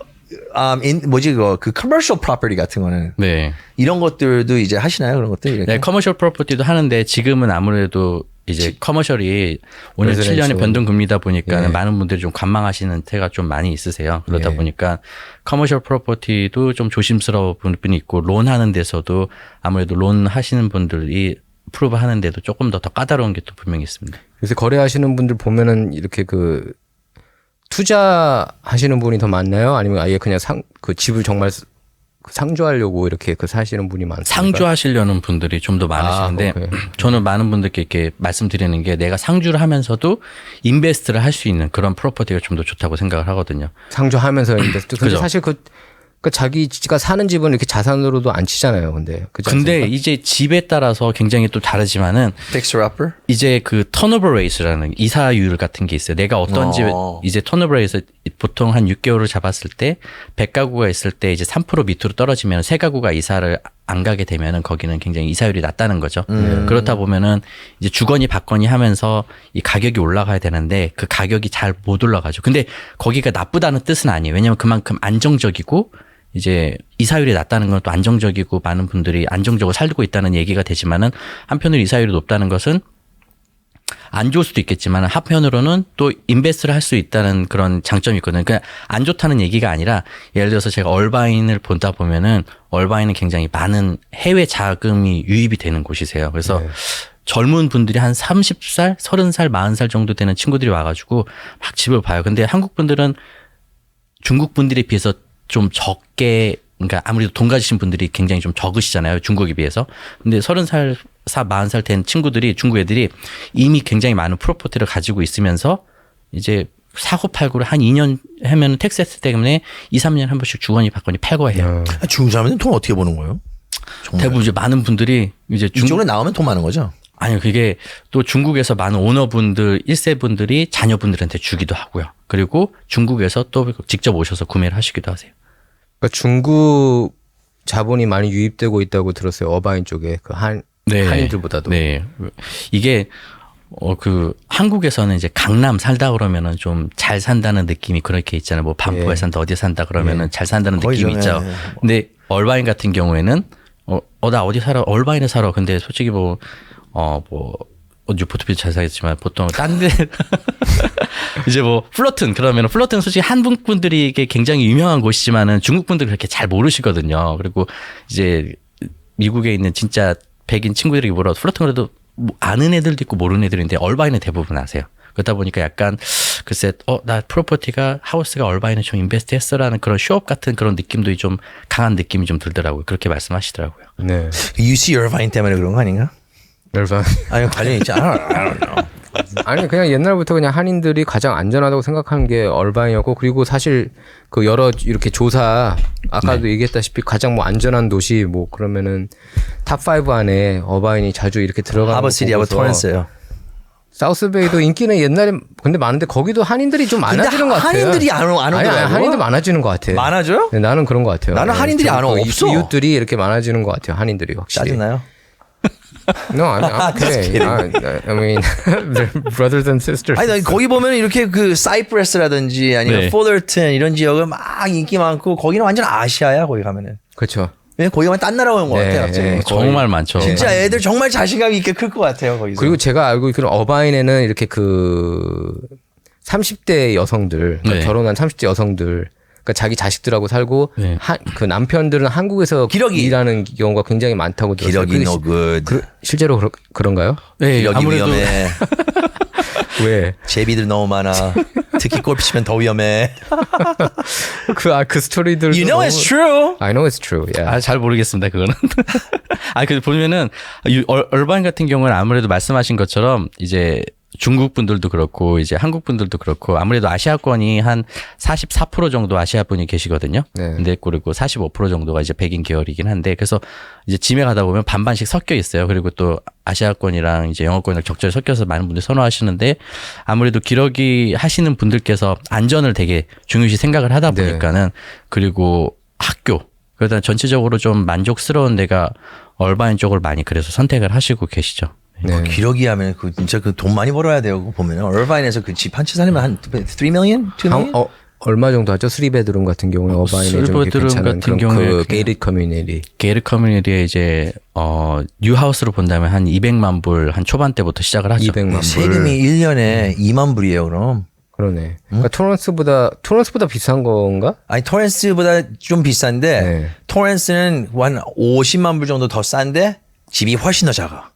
Speaker 2: commercial property 같은 거는
Speaker 3: 네.
Speaker 2: 이런 것들도 이제 하시나요? 그런 것들 이렇게?
Speaker 3: 네, 커머셜 프로퍼티도 하는데 지금은 아무래도 이제 커머셜이 5년,
Speaker 1: 레지던셜.
Speaker 3: 7년의 변동금리다 보니까
Speaker 1: 예.
Speaker 3: 많은 분들이 좀 관망하시는 태가 좀 많이 있으세요. 그러다
Speaker 1: 예.
Speaker 3: 보니까 커머셜 프로퍼티도 좀 조심스러운 분이 있고 론 하는 데서도 아무래도 론 하시는 분들이 프로브 하는데도 조금 더 까다로운 게 또 분명히 있습니다.
Speaker 1: 요새 거래하시는 분들 보면은 이렇게 그 투자하시는 분이 더 많나요? 아니면 아예 그냥 그 집을 정말 상주하려고 이렇게 사시는 분이 많습니까?
Speaker 3: 상주하시려는 분들이 좀 더 많으시는데
Speaker 1: 그렇군요.
Speaker 3: 저는 많은 분들께 이렇게 말씀드리는 게 내가 상주를 하면서도 인베스트를 할 수 있는 그런 프로퍼티가 좀 더 좋다고 생각을 하거든요.
Speaker 1: 상주하면서 근데
Speaker 3: 그죠.
Speaker 1: 사실 그 자기가 사는 집은 이렇게 자산으로도 안 치잖아요. 근데
Speaker 3: 근데 이제 집에 따라서 굉장히 또 다르지만은
Speaker 2: Fixer upper?
Speaker 3: 이제 그 턴오버 레이스라는 이사율 같은 게 있어요. 내가 어떤 집에 이제 턴오버 레이스 보통 한 6개월을 잡았을 때 100가구가 있을 때 이제 3% 밑으로 떨어지면 3가구가 이사를 안 가게 되면은 거기는 굉장히 이사율이 낮다는 거죠. 그렇다 보면은 이제 주거니 받거니 하면서 이 가격이 올라가야 되는데 그 가격이 잘 못 올라가죠. 근데 거기가 나쁘다는 뜻은 아니에요. 왜냐하면 그만큼 안정적이고 이제 이사율이 낮다는 건 또 안정적이고 많은 분들이 안정적으로 살고 있다는 얘기가 되지만은 한편으로 이사율이 높다는 것은 안 좋을 수도 있겠지만 한편으로는 또 인베스트를 할 수 있다는 그런 장점이 있거든요. 그러니까 안 좋다는 얘기가 아니라 예를 들어서 제가 얼바인을 보다 보면은 얼바인은 굉장히 많은 해외 자금이 유입이 되는 곳이세요. 그래서 젊은 분들이 한 30살, 30살, 40살 정도 되는 친구들이 와가지고 막 집을 봐요. 근데 한국 분들은 중국 분들에 비해서 좀 적게, 그러니까 아무래도 돈 가지신 분들이 굉장히 좀 적으시잖아요. 중국에 비해서. 근데 30살, 40살 된 친구들이, 중국 애들이 이미 굉장히 많은 프로퍼티를 가지고 있으면서 이제 사고 팔고를 한 2년 하면 텍사스 때문에 2, 3년에 한 번씩 주거니 받거니 팔고 해요.
Speaker 2: 중국 사람들은 돈 어떻게 버는 거예요? 정말.
Speaker 3: 대부분 이제 많은 분들이 이제
Speaker 2: 이쪽으로 나오면 돈 많은 거죠?
Speaker 3: 아니요, 그게 또 중국에서 많은 오너분들, 1세분들이 자녀분들한테 주기도 하고요. 그리고 중국에서 또 직접 오셔서 구매를 하시기도 하세요.
Speaker 1: 그러니까 중국 자본이 많이 유입되고 있다고 들었어요. 어바인 쪽에 한인들보다도.
Speaker 3: 네. 이게 그 한국에서는 이제 강남 살다 그러면은 좀 잘 산다는 느낌이 그렇게 있잖아요. 뭐 반포에 산다, 어디 산다 그러면은 잘 산다는 느낌이 있죠. 근데 얼바인 같은 경우에는 나 어디 살아? 얼바인에 살아. 근데 솔직히 뉴포트필 잘 살겠지만 보통 딴 데 이제 뭐 플러튼 그러면 플러튼 솔직히 한국 분들이 이게 굉장히 유명한 곳이지만은 중국 분들 그렇게 잘 모르시거든요. 그리고 이제 미국에 있는 진짜 백인 친구들이 물어도 플러튼 그래도 뭐 아는 애들도 있고 모르는 애들인데 얼바인은 대부분 아세요. 그러다 보니까 약간 글쎄 나 프로퍼티가 하우스가 얼바인에 좀 인베스트 했어라는 그런 쇼업 같은 그런 느낌도 좀 강한 느낌이 좀 들더라고요. 그렇게 말씀하시더라고요.
Speaker 1: 네.
Speaker 2: UC 얼바인 때문에 그런 거 아닌가?
Speaker 1: 얼바인.
Speaker 2: 아니 관련이 있지 않아.
Speaker 1: 아니 그냥 옛날부터 그냥 한인들이 가장 안전하다고 생각하는 게 얼바인이었고 그리고 사실 그 여러 이렇게 조사 아까도 얘기했다시피 가장 뭐 안전한 도시 뭐 그러면은 탑5 안에 어바인이 자주 이렇게 들어가는 거
Speaker 2: 하버시티하고 토렌스예요.
Speaker 1: 사우스베이도 인기는 옛날에 근데 많은데 거기도 한인들이 좀 많아지는 것 같아요.
Speaker 2: 한인들이 안 오더라고.
Speaker 1: 아니, 한인들 많아지는 것 같아요.
Speaker 2: 많아져요?
Speaker 1: 네, 나는 그런 것 같아요.
Speaker 2: 나는 한인들이 안 와. 없어.
Speaker 1: 이웃들이 이렇게 많아지는 것 같아요. 한인들이 확실히.
Speaker 2: 짜증나요?
Speaker 1: No, I'm okay. I mean, they're brothers and sisters.
Speaker 2: 아니 거기 보면 이렇게 그 사이프레스라든지 아니면
Speaker 3: 네.
Speaker 2: 포덜튼 이런 지역은 막 인기 많고 거기는 완전 아시아야 거기 가면은.
Speaker 1: 그렇죠.
Speaker 2: 왜 거기 가면 딴 나라 오는 것
Speaker 1: 네,
Speaker 2: 같아요. 갑자기.
Speaker 1: 네.
Speaker 3: 정말 많죠.
Speaker 2: 진짜 애들 정말 자신감 있게 클 것 같아요 거기서.
Speaker 1: 그리고 제가 알고 있기로 어바인에는 이렇게 그 30대 여성들, 그러니까
Speaker 3: 네.
Speaker 1: 결혼한 30대 여성들, 그러니까 자기 자식들하고 살고
Speaker 3: 네.
Speaker 1: 그 남편들은 한국에서
Speaker 2: 기러기.
Speaker 1: 일하는 경우가 굉장히 많다고 들었어요.
Speaker 2: 기러기
Speaker 1: 그게
Speaker 2: no good.
Speaker 1: 실제로 그런가요?
Speaker 3: 네,
Speaker 2: 기러기
Speaker 3: 아무래도
Speaker 2: 위험해.
Speaker 1: 왜?
Speaker 2: 제비들 너무 많아. 특히 골프 치면 더 위험해.
Speaker 1: 그 스토리들.
Speaker 2: You know it's true.
Speaker 1: I know it's true. Yeah.
Speaker 3: 잘 모르겠습니다, 그거는. 그 보면은, 얼바인 같은 경우는 아무래도 말씀하신 것처럼, 이제 중국 분들도 그렇고, 이제 한국 분들도 그렇고, 아무래도 아시아권이 한 44% 정도 아시아 분이 계시거든요.
Speaker 1: 네.
Speaker 3: 근데 그리고 45% 정도가 이제 백인 계열이긴 한데, 그래서 이제 짐에 가다 보면 반반씩 섞여 있어요. 그리고 또 아시아권이랑 이제 영어권이랑 적절히 섞여서 많은 분들이 선호하시는데, 아무래도 기러기 하시는 분들께서 안전을 되게 중요시 생각을 하다
Speaker 1: 네.
Speaker 3: 보니까는, 그리고 학교, 그러다 전체적으로 좀 만족스러운 데가 얼바인 쪽을 많이 그래서 선택을 하시고 계시죠.
Speaker 1: 네.
Speaker 2: 기러기 하면 그 진짜 그 돈 많이 벌어야 돼요. 그거 보면 얼바인에서 그 집 한 채 사려면 한 3 million? 2 million?
Speaker 1: 얼마 정도 하죠? 3베드룸 같은 경우에 어바인에 좀
Speaker 3: 쓰리베드룸
Speaker 1: 괜찮은
Speaker 3: 같은
Speaker 1: 그런
Speaker 3: 경우에
Speaker 1: 그
Speaker 3: 그냥-
Speaker 1: 게이트 커뮤니티.
Speaker 3: 게이트 커뮤니티에 이제 뉴하우스로 본다면 한 200만 불 한 초반대부터 시작을 하죠.
Speaker 1: 200만 불.
Speaker 2: 세금이 1년에 2만 불이에요, 그럼.
Speaker 1: 그러네. 그러니까 토렌스보다 비싼 건가?
Speaker 2: 아니, 토렌스보다 좀 비싼데,
Speaker 1: 네.
Speaker 2: 토렌스는 한 50만 불 정도 더 싼데, 집이 훨씬 더 작아.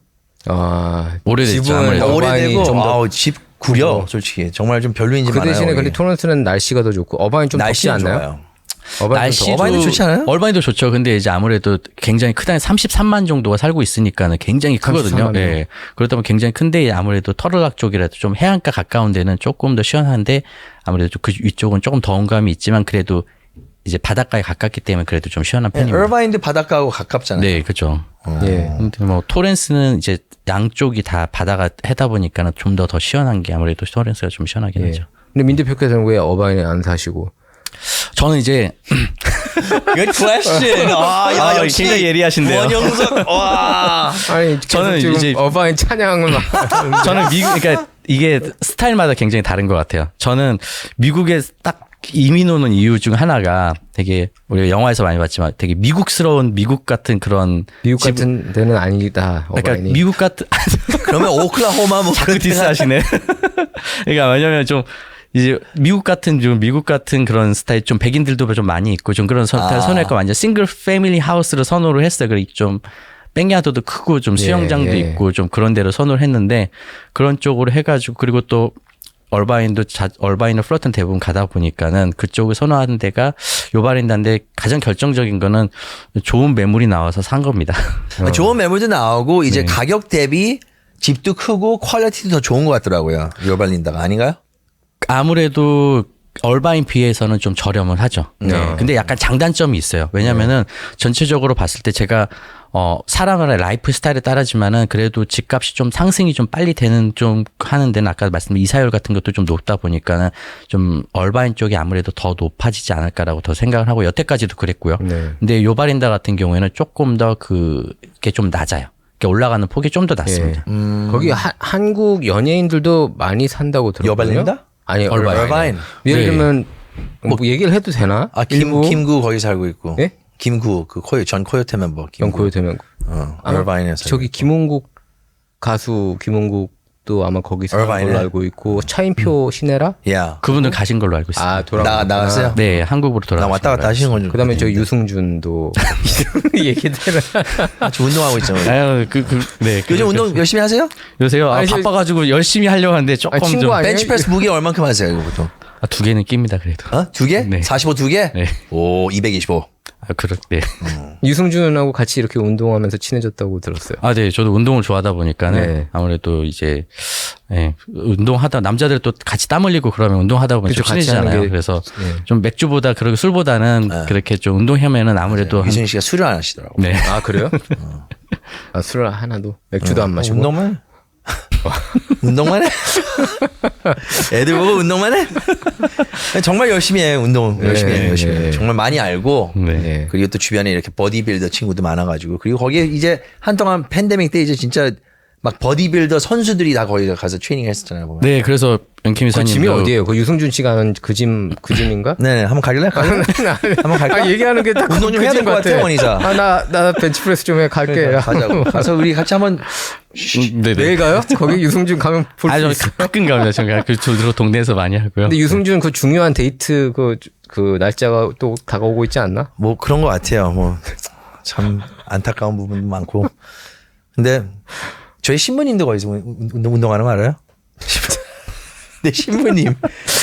Speaker 1: 아,
Speaker 3: 오래됐죠,
Speaker 1: 집은
Speaker 3: 아무래도.
Speaker 1: 어바인이
Speaker 2: 오래되고,
Speaker 1: 좀 더.
Speaker 2: 집 구려, 솔직히. 정말 좀 별로인 집
Speaker 1: 그
Speaker 2: 많아요.
Speaker 1: 대신에
Speaker 2: 거기.
Speaker 1: 근데 토렌스는 날씨가 더 좋고 어바인 좀 덥지
Speaker 2: 날씨는
Speaker 1: 않나요?
Speaker 2: 좋아요.
Speaker 1: 어바인 좀 더-
Speaker 2: 어바인도 좋지 않아요?
Speaker 3: 얼바인도 좋죠. 근데 이제 아무래도 굉장히 크다는 33만 정도가 살고 있으니까는 굉장히 크거든요.
Speaker 1: 33만
Speaker 3: 예. 그렇다 보면 굉장히 큰데 아무래도 터르락 쪽이라도 좀 해안가 가까운 데는 조금 더 시원한데 아무래도 그 위쪽은 조금 더운 감이 있지만 그래도 이제 바닷가에 가깝기 때문에 그래도 좀 시원한 편입니다.
Speaker 2: 얼바인도 바닷가하고 가깝잖아요.
Speaker 3: 네, 그렇죠.
Speaker 1: 예.
Speaker 3: 근데 뭐 토렌스는 이제 양쪽이 다 바다가 해다 보니까는 좀 더 시원한 게 아무래도 토렌스가 좀 시원하긴
Speaker 1: 예.
Speaker 3: 하죠.
Speaker 1: 근데 민 대표께서는 왜 어바인에 안 사시고?
Speaker 3: 저는 이제
Speaker 2: Good question. 아, 역시
Speaker 3: 굉장히 예리하신데요.
Speaker 2: 원영석. 와.
Speaker 1: 아니
Speaker 3: 저는
Speaker 1: 지금
Speaker 3: 이제-
Speaker 1: 어바인 찬양을 막
Speaker 3: 저는 미국 그러니까 이게 스타일마다 굉장히 다른 것 같아요. 저는 미국에 딱 이민 오는 이유 중 하나가 되게 우리가 영화에서 많이 봤지만 되게 미국스러운 미국 같은 그런
Speaker 1: 미국 같은 데는 아니다.
Speaker 3: 그러니까
Speaker 1: 어바인이.
Speaker 3: 미국 같은
Speaker 2: 그러면 오클라호마 뭐
Speaker 3: 자꾸
Speaker 2: 그런 데가
Speaker 3: 디스하시네. 그러니까 왜냐면 좀 이제 미국 같은 그런 스타일 좀 백인들도 좀 많이 있고 좀 그런 스타일 선호했고 완전 싱글 패밀리 하우스를 선호를 했어요. 그리고 좀 백야드도 크고 좀 수영장도
Speaker 1: 예.
Speaker 3: 있고 좀 그런 데를 선호를 했는데 그런 쪽으로 해가지고 그리고 또 얼바인을 플러튼 대부분 가다 보니까는 그쪽을 선호하는 데가 요바린다인데 가장 결정적인 거는 좋은 매물이 나와서 산 겁니다.
Speaker 2: 좋은 매물도 나오고 이제
Speaker 3: 네.
Speaker 2: 가격 대비 집도 크고 퀄리티도 더 좋은 것 같더라고요. 요발린다가 아닌가요?
Speaker 3: 아무래도 얼바인 비해서는 좀 저렴은 하죠. 네. 근데 약간 장단점이 있어요. 왜냐면은 전체적으로 봤을 때 제가 사람의 라이프 스타일에 따르지만은 그래도 집값이 좀 상승이 좀 빨리 되는 좀 하는 데는 아까 말씀드린 이사율 같은 것도 좀 높다 보니까는 좀 얼바인 쪽이 아무래도 더 높아지지 않을까라고 더 생각을 하고 여태까지도 그랬고요.
Speaker 1: 네.
Speaker 3: 근데 요바린다 같은 경우에는 조금 더 그게 좀 낮아요. 올라가는 폭이 좀 더 낮습니다.
Speaker 1: 거기 한국 연예인들도 많이 산다고 들었거든요.
Speaker 2: 요발린다?
Speaker 1: 아니
Speaker 2: 얼바인.
Speaker 1: 예를
Speaker 3: 네.
Speaker 1: 들면 뭐 얘기를 해도 되나? 일부?
Speaker 2: 김구 거기 살고 있고.
Speaker 1: 예?
Speaker 2: 김구 전 코요테 멤버.
Speaker 1: 연코요 되면
Speaker 2: 얼바인에서.
Speaker 1: 저기 김홍국 가수 김홍국도 아마 거기 사는
Speaker 2: 얼바인에?
Speaker 1: 걸로 알고 있고 차인표 신혜라?
Speaker 2: 야.
Speaker 3: 그분은 가신 걸로 알고 있습니다.
Speaker 1: 아 돌아
Speaker 2: 나갔어요?
Speaker 3: 네, 한국으로
Speaker 2: 나
Speaker 3: 돌아가신
Speaker 2: 왔다 갔다
Speaker 3: 걸로
Speaker 2: 하시는 건지.
Speaker 1: 그다음에 저 유승준도 얘기들은
Speaker 2: 같이 운동하고 있잖아요.
Speaker 3: 아유, 네.
Speaker 2: 요즘 운동 열심히 하세요?
Speaker 3: 요새요?
Speaker 1: 아니,
Speaker 3: 바빠가지고 열심히 하려고 하는데 조금
Speaker 1: 아니, 친구
Speaker 3: 좀.
Speaker 1: 아니에요?
Speaker 2: 벤치프레스 무게 얼만큼 하세요, 이거 보통?
Speaker 3: 두 개는 낍니다, 그래도.
Speaker 2: 두 개?
Speaker 3: 네.
Speaker 2: 45 두 개?
Speaker 3: 네.
Speaker 2: 오, 225.
Speaker 3: 네.
Speaker 1: 유승준하고 같이 이렇게 운동하면서 친해졌다고 들었어요.
Speaker 3: 네. 저도 운동을 좋아하다 보니까는
Speaker 1: 네.
Speaker 3: 아무래도 이제, 운동하다, 남자들 또 같이 땀 흘리고 그러면 운동하다 보면
Speaker 1: 그쵸,
Speaker 3: 좀
Speaker 1: 같이 하는
Speaker 3: 친해지잖아요.
Speaker 1: 게-
Speaker 3: 그래서
Speaker 1: 네.
Speaker 3: 좀 맥주보다, 그리고 술보다는 그렇게 좀 운동하면은 아무래도.
Speaker 2: 이순희 씨가 술을 안 하시더라고.
Speaker 3: 네.
Speaker 1: 아 그래요? 아, 술을 하나도 맥주도 안 마시고.
Speaker 2: 운동만? 운동만 해? 애들 보고 운동만 해? 정말 열심히 해, 운동. 열심히 해, 열심히 해.
Speaker 1: 네.
Speaker 2: 정말 많이 알고.
Speaker 3: 네.
Speaker 1: 네.
Speaker 2: 그리고 또 주변에 이렇게 버디빌더 친구도 많아가지고. 그리고 거기에 이제 한동안 팬데믹 때 이제 진짜 막 버디빌더 선수들이 다 거기 가서 트레이닝 했었잖아요. 보면.
Speaker 3: 네, 그래서 영킴
Speaker 1: 그
Speaker 3: 이사님.
Speaker 1: 짐이 어디예요? 그 유승준 씨가 하는 그 짐인가?
Speaker 2: 네, 한번 가길래? 한번 갈까?
Speaker 1: 아, 얘기하는 게 딱
Speaker 2: 운동 좀 해야 될 것 같아, 원이사.
Speaker 1: 나 벤치프레스 좀 해 갈게.
Speaker 2: 가자고. 가서 우리 같이 한번.
Speaker 3: 네네.
Speaker 1: 내일 가요? 거기 유승준 가면 볼 수
Speaker 3: 저
Speaker 1: 있어.
Speaker 3: 가끔 갑니다. 제가 주로 동네에서 많이 하고요.
Speaker 1: 근데 유승준 그 중요한 데이트 그 날짜가 또 다가오고 있지 않나?
Speaker 2: 뭐 그런 것 같아요. 뭐 참 안타까운 부분도 많고. 근데 저희 신부님도 거기서 운동하는 거 알아요? 내 신부님.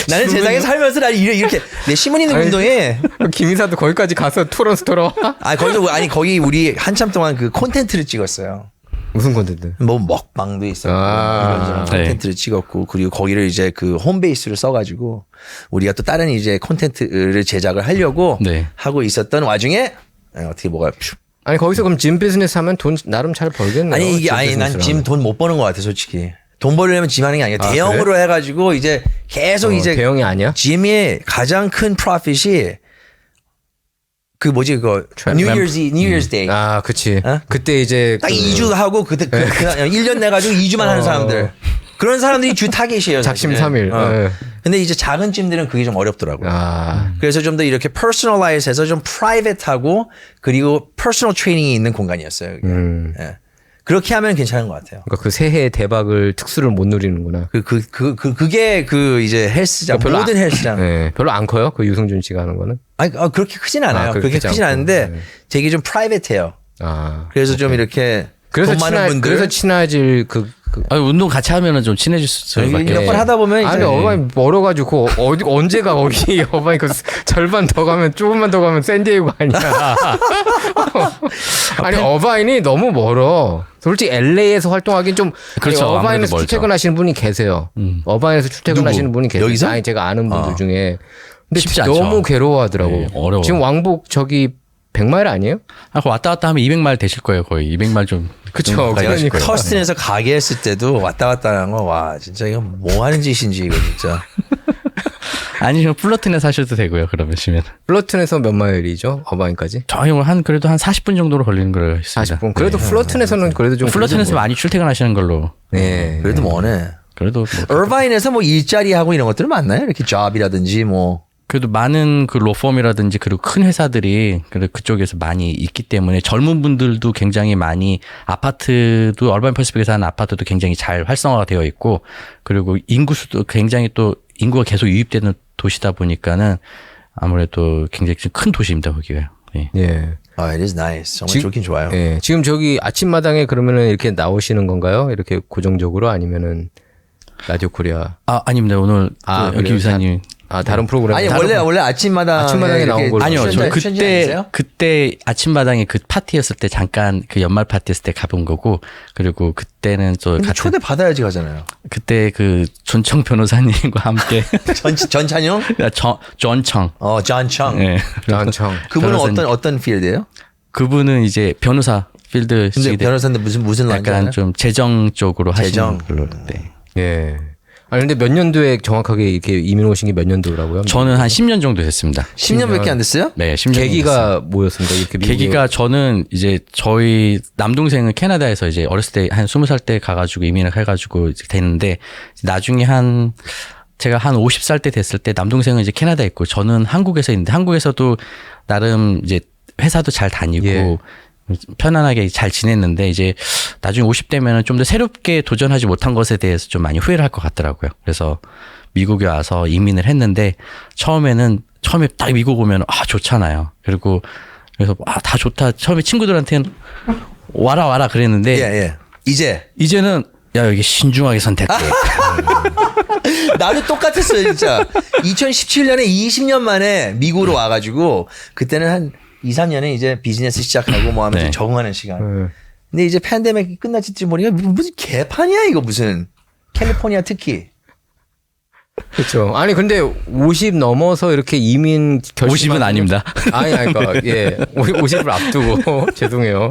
Speaker 2: 나는 세상에 살면서 나 이렇게 내 신부님도
Speaker 1: 아니,
Speaker 2: 운동해.
Speaker 1: 김인사도 거기까지 가서 투런스 돌아와?
Speaker 2: 거기 우리 한참 동안 그 콘텐츠를 찍었어요.
Speaker 1: 무슨 콘텐츠?
Speaker 2: 뭐 먹방도 있었고
Speaker 1: 아,
Speaker 2: 이런저런
Speaker 3: 네.
Speaker 2: 콘텐츠를 찍었고 그리고 거기를 이제 그 홈베이스를 써가지고 우리가 또 다른 이제 콘텐츠를 제작을 하려고
Speaker 3: 네.
Speaker 2: 하고 있었던 와중에 어떻게 뭐가
Speaker 1: 아니 거기서 그럼 짐 비즈니스 하면 돈 나름 잘 벌겠네요.
Speaker 2: 아니 이게
Speaker 1: 짐
Speaker 2: 난
Speaker 1: 비즈니스를
Speaker 2: 짐
Speaker 1: 하면.
Speaker 2: 돈 못 버는 것 같아 솔직히. 돈 벌려면 짐 하는 게 아니라
Speaker 1: 아,
Speaker 2: 대형으로 해가지고 이제 계속 이제
Speaker 1: 대형이 아니야?
Speaker 2: 짐의 가장 큰 프로핏이 그 뭐지 그거 New Year's Day.
Speaker 1: 아, 그치.
Speaker 2: 어?
Speaker 1: 그때 이제
Speaker 2: 딱 2주 하고 그때 1년 내가지고 2주만 하는 사람들. 그런 사람들이 주 타겟이에요.
Speaker 1: 작심
Speaker 2: 사실은.
Speaker 1: 3일. 네.
Speaker 2: 근데 이제 작은 짐들은 그게 좀 어렵더라고요.
Speaker 1: 아,
Speaker 2: 그래서 좀 더 이렇게 퍼스널라이즈해서 좀 프라이빗하고 그리고 퍼스널 트레이닝이 있는 공간이었어요. 그게. 예. 그렇게 하면 괜찮은 것 같아요.
Speaker 1: 그러니까 그 새해 대박을 특수를 못 누리는구나.
Speaker 2: 그게 그 이제 헬스장
Speaker 1: 별로
Speaker 2: 모든 헬스장.
Speaker 1: 네, 별로 안 커요. 그 유승준 씨가 하는 거는.
Speaker 2: 아니 그렇게 크진 않아요.
Speaker 1: 그렇게
Speaker 2: 그렇게
Speaker 1: 크지
Speaker 2: 크진
Speaker 1: 않고.
Speaker 2: 않은데
Speaker 1: 네.
Speaker 2: 되게 좀 프라이빗해요.
Speaker 1: 아,
Speaker 2: 그래서 좀 이렇게
Speaker 1: 그래서
Speaker 2: 돈 많은 분들
Speaker 1: 그래서 친해질
Speaker 3: 운동 같이 하면은 좀 친해질 수밖에
Speaker 2: 몇 번
Speaker 3: 없어요.
Speaker 2: 하다 보면
Speaker 1: 아니
Speaker 2: 이제
Speaker 1: 어바이 멀어가지고 언제가 거기 어바이 그 절반 더 가면 조금만 더 가면 샌디에고 아니야. 아니 어바인이 너무 멀어. 솔직히 LA에서 활동하긴 좀
Speaker 3: 그렇죠.
Speaker 1: 어바인에서
Speaker 3: 아무래도 멀죠.
Speaker 1: 출퇴근하시는 분이 계세요. 어바인에서 출퇴근하시는 분이 계세요.
Speaker 2: 여기서?
Speaker 1: 아니 제가 아는 분들 중에 근데
Speaker 3: 쉽지
Speaker 1: 너무
Speaker 3: 않죠.
Speaker 1: 괴로워하더라고.
Speaker 3: 네, 어려워.
Speaker 1: 지금 왕복 저기 100마일 아니에요?
Speaker 3: 왔다 갔다 하면 200마일 되실 거예요, 거의. 200마일 좀.
Speaker 1: 그쵸.
Speaker 3: 좀 가까이 하실 거예요.
Speaker 2: 터스틴에서 가게 했을 때도 왔다 갔다 하는 거 와 진짜 이거 뭐 하는 짓인지 이거 진짜.
Speaker 3: 아니면 플러튼에 사셔도 되고요, 그러시면.
Speaker 1: 플러튼에서 몇 마일이죠? 어바인까지?
Speaker 3: 저희 그래도 한 40분 정도로 걸리는 걸로 있습니다.
Speaker 1: 40분. 그래도 플러튼에서는 그래도 좀
Speaker 3: 플러튼에서 많이 출퇴근하시는 걸로.
Speaker 1: 네.
Speaker 2: 그래도 뭐네.
Speaker 3: 그래도 뭐
Speaker 2: 얼바인에서 뭐 일자리 하고 이런 것들은 많나요? 이렇게 잡이라든지 뭐.
Speaker 3: 그래도 많은 그 로펌이라든지 그리고 큰 회사들이 그쪽에서 많이 있기 때문에 젊은 분들도 굉장히 많이 아파트도 얼반 퍼시픽에서 하는 아파트도 굉장히 잘 활성화가 되어 있고 그리고 인구 수도 굉장히 또 인구가 계속 유입되는 도시다 보니까는 아무래도 굉장히 큰 도시입니다 거기가. 예.
Speaker 1: 예.
Speaker 2: it is nice. 정말 좋긴 좋아요.
Speaker 1: 예. 지금 저기 아침마당에 그러면은 이렇게 나오시는 건가요? 이렇게 고정적으로 아니면은 라디오 코리아.
Speaker 3: 아닙니다. 오늘 여기
Speaker 1: 그래요?
Speaker 3: 기사님.
Speaker 1: 다른 프로그램.
Speaker 2: 아니 원래 아침마당에
Speaker 1: 나온 걸로.
Speaker 3: 아니요, 저
Speaker 2: 아니세요?
Speaker 3: 그때 아침마당에 그 파티였을 때 잠깐 그 연말 파티였을 때 가본 거고 그리고 그때는 또
Speaker 2: 근데 초대 받아야지 가잖아요.
Speaker 3: 그때 그 존청 변호사님과 함께
Speaker 2: 전찬용?
Speaker 3: 존청.
Speaker 2: 존청.
Speaker 3: 네.
Speaker 1: 난청.
Speaker 2: 그분은
Speaker 3: 변호사님.
Speaker 2: 어떤 필드예요?
Speaker 3: 그분은 이제 변호사 필드.
Speaker 2: 근데 변호사인데 무슨
Speaker 3: 약간
Speaker 2: 라인이잖아요?
Speaker 3: 좀 재정 쪽으로
Speaker 2: 재정.
Speaker 3: 하시는 걸로. 네.
Speaker 1: 예. 아니 근데 몇 년도에 정확하게 이렇게 이민 오신 게 몇 년도라고요?
Speaker 3: 저는 한 10년 정도 됐습니다.
Speaker 2: 10년밖에 안 됐어요?
Speaker 3: 네, 10년.
Speaker 1: 계기가 뭐였습니까? 이렇게 미국에
Speaker 3: 계기가 저는 이제 저희 남동생은 캐나다에서 이제 어렸을 때 한 20살 때 가가지고 이민을 해가지고 이제 됐는데 나중에 제가 한 50살 때 됐을 때 남동생은 이제 캐나다에 있고 저는 한국에서 있는데 한국에서도 나름 이제 회사도 잘 다니고
Speaker 1: 예.
Speaker 3: 편안하게 잘 지냈는데 이제 나중에 50대면은 좀 더 새롭게 도전하지 못한 것에 대해서 좀 많이 후회를 할 것 같더라고요. 그래서 미국에 와서 이민을 했는데 처음에 딱 미국 오면 좋잖아요. 그리고 그래서 다 좋다. 처음에 친구들한테는 와라 그랬는데
Speaker 2: 예.
Speaker 3: 이제는 야 여기 신중하게 선택해.
Speaker 2: 나도 똑같았어요, 진짜. 2017년에 20년 만에 미국으로 와가지고 그때는 한 2, 3년에 이제 비즈니스 시작하고 뭐 하면서
Speaker 3: 네.
Speaker 2: 적응하는 시간. 근데 이제 팬데믹이 끝날지 모르니까 무슨 개판이야 이거 무슨. 캘리포니아 특히.
Speaker 1: 그렇죠. 아니 근데 50 넘어서 이렇게 이민
Speaker 3: 50은 아닙니다.
Speaker 1: 아니 그러니까 예 50을 앞두고 죄송해요.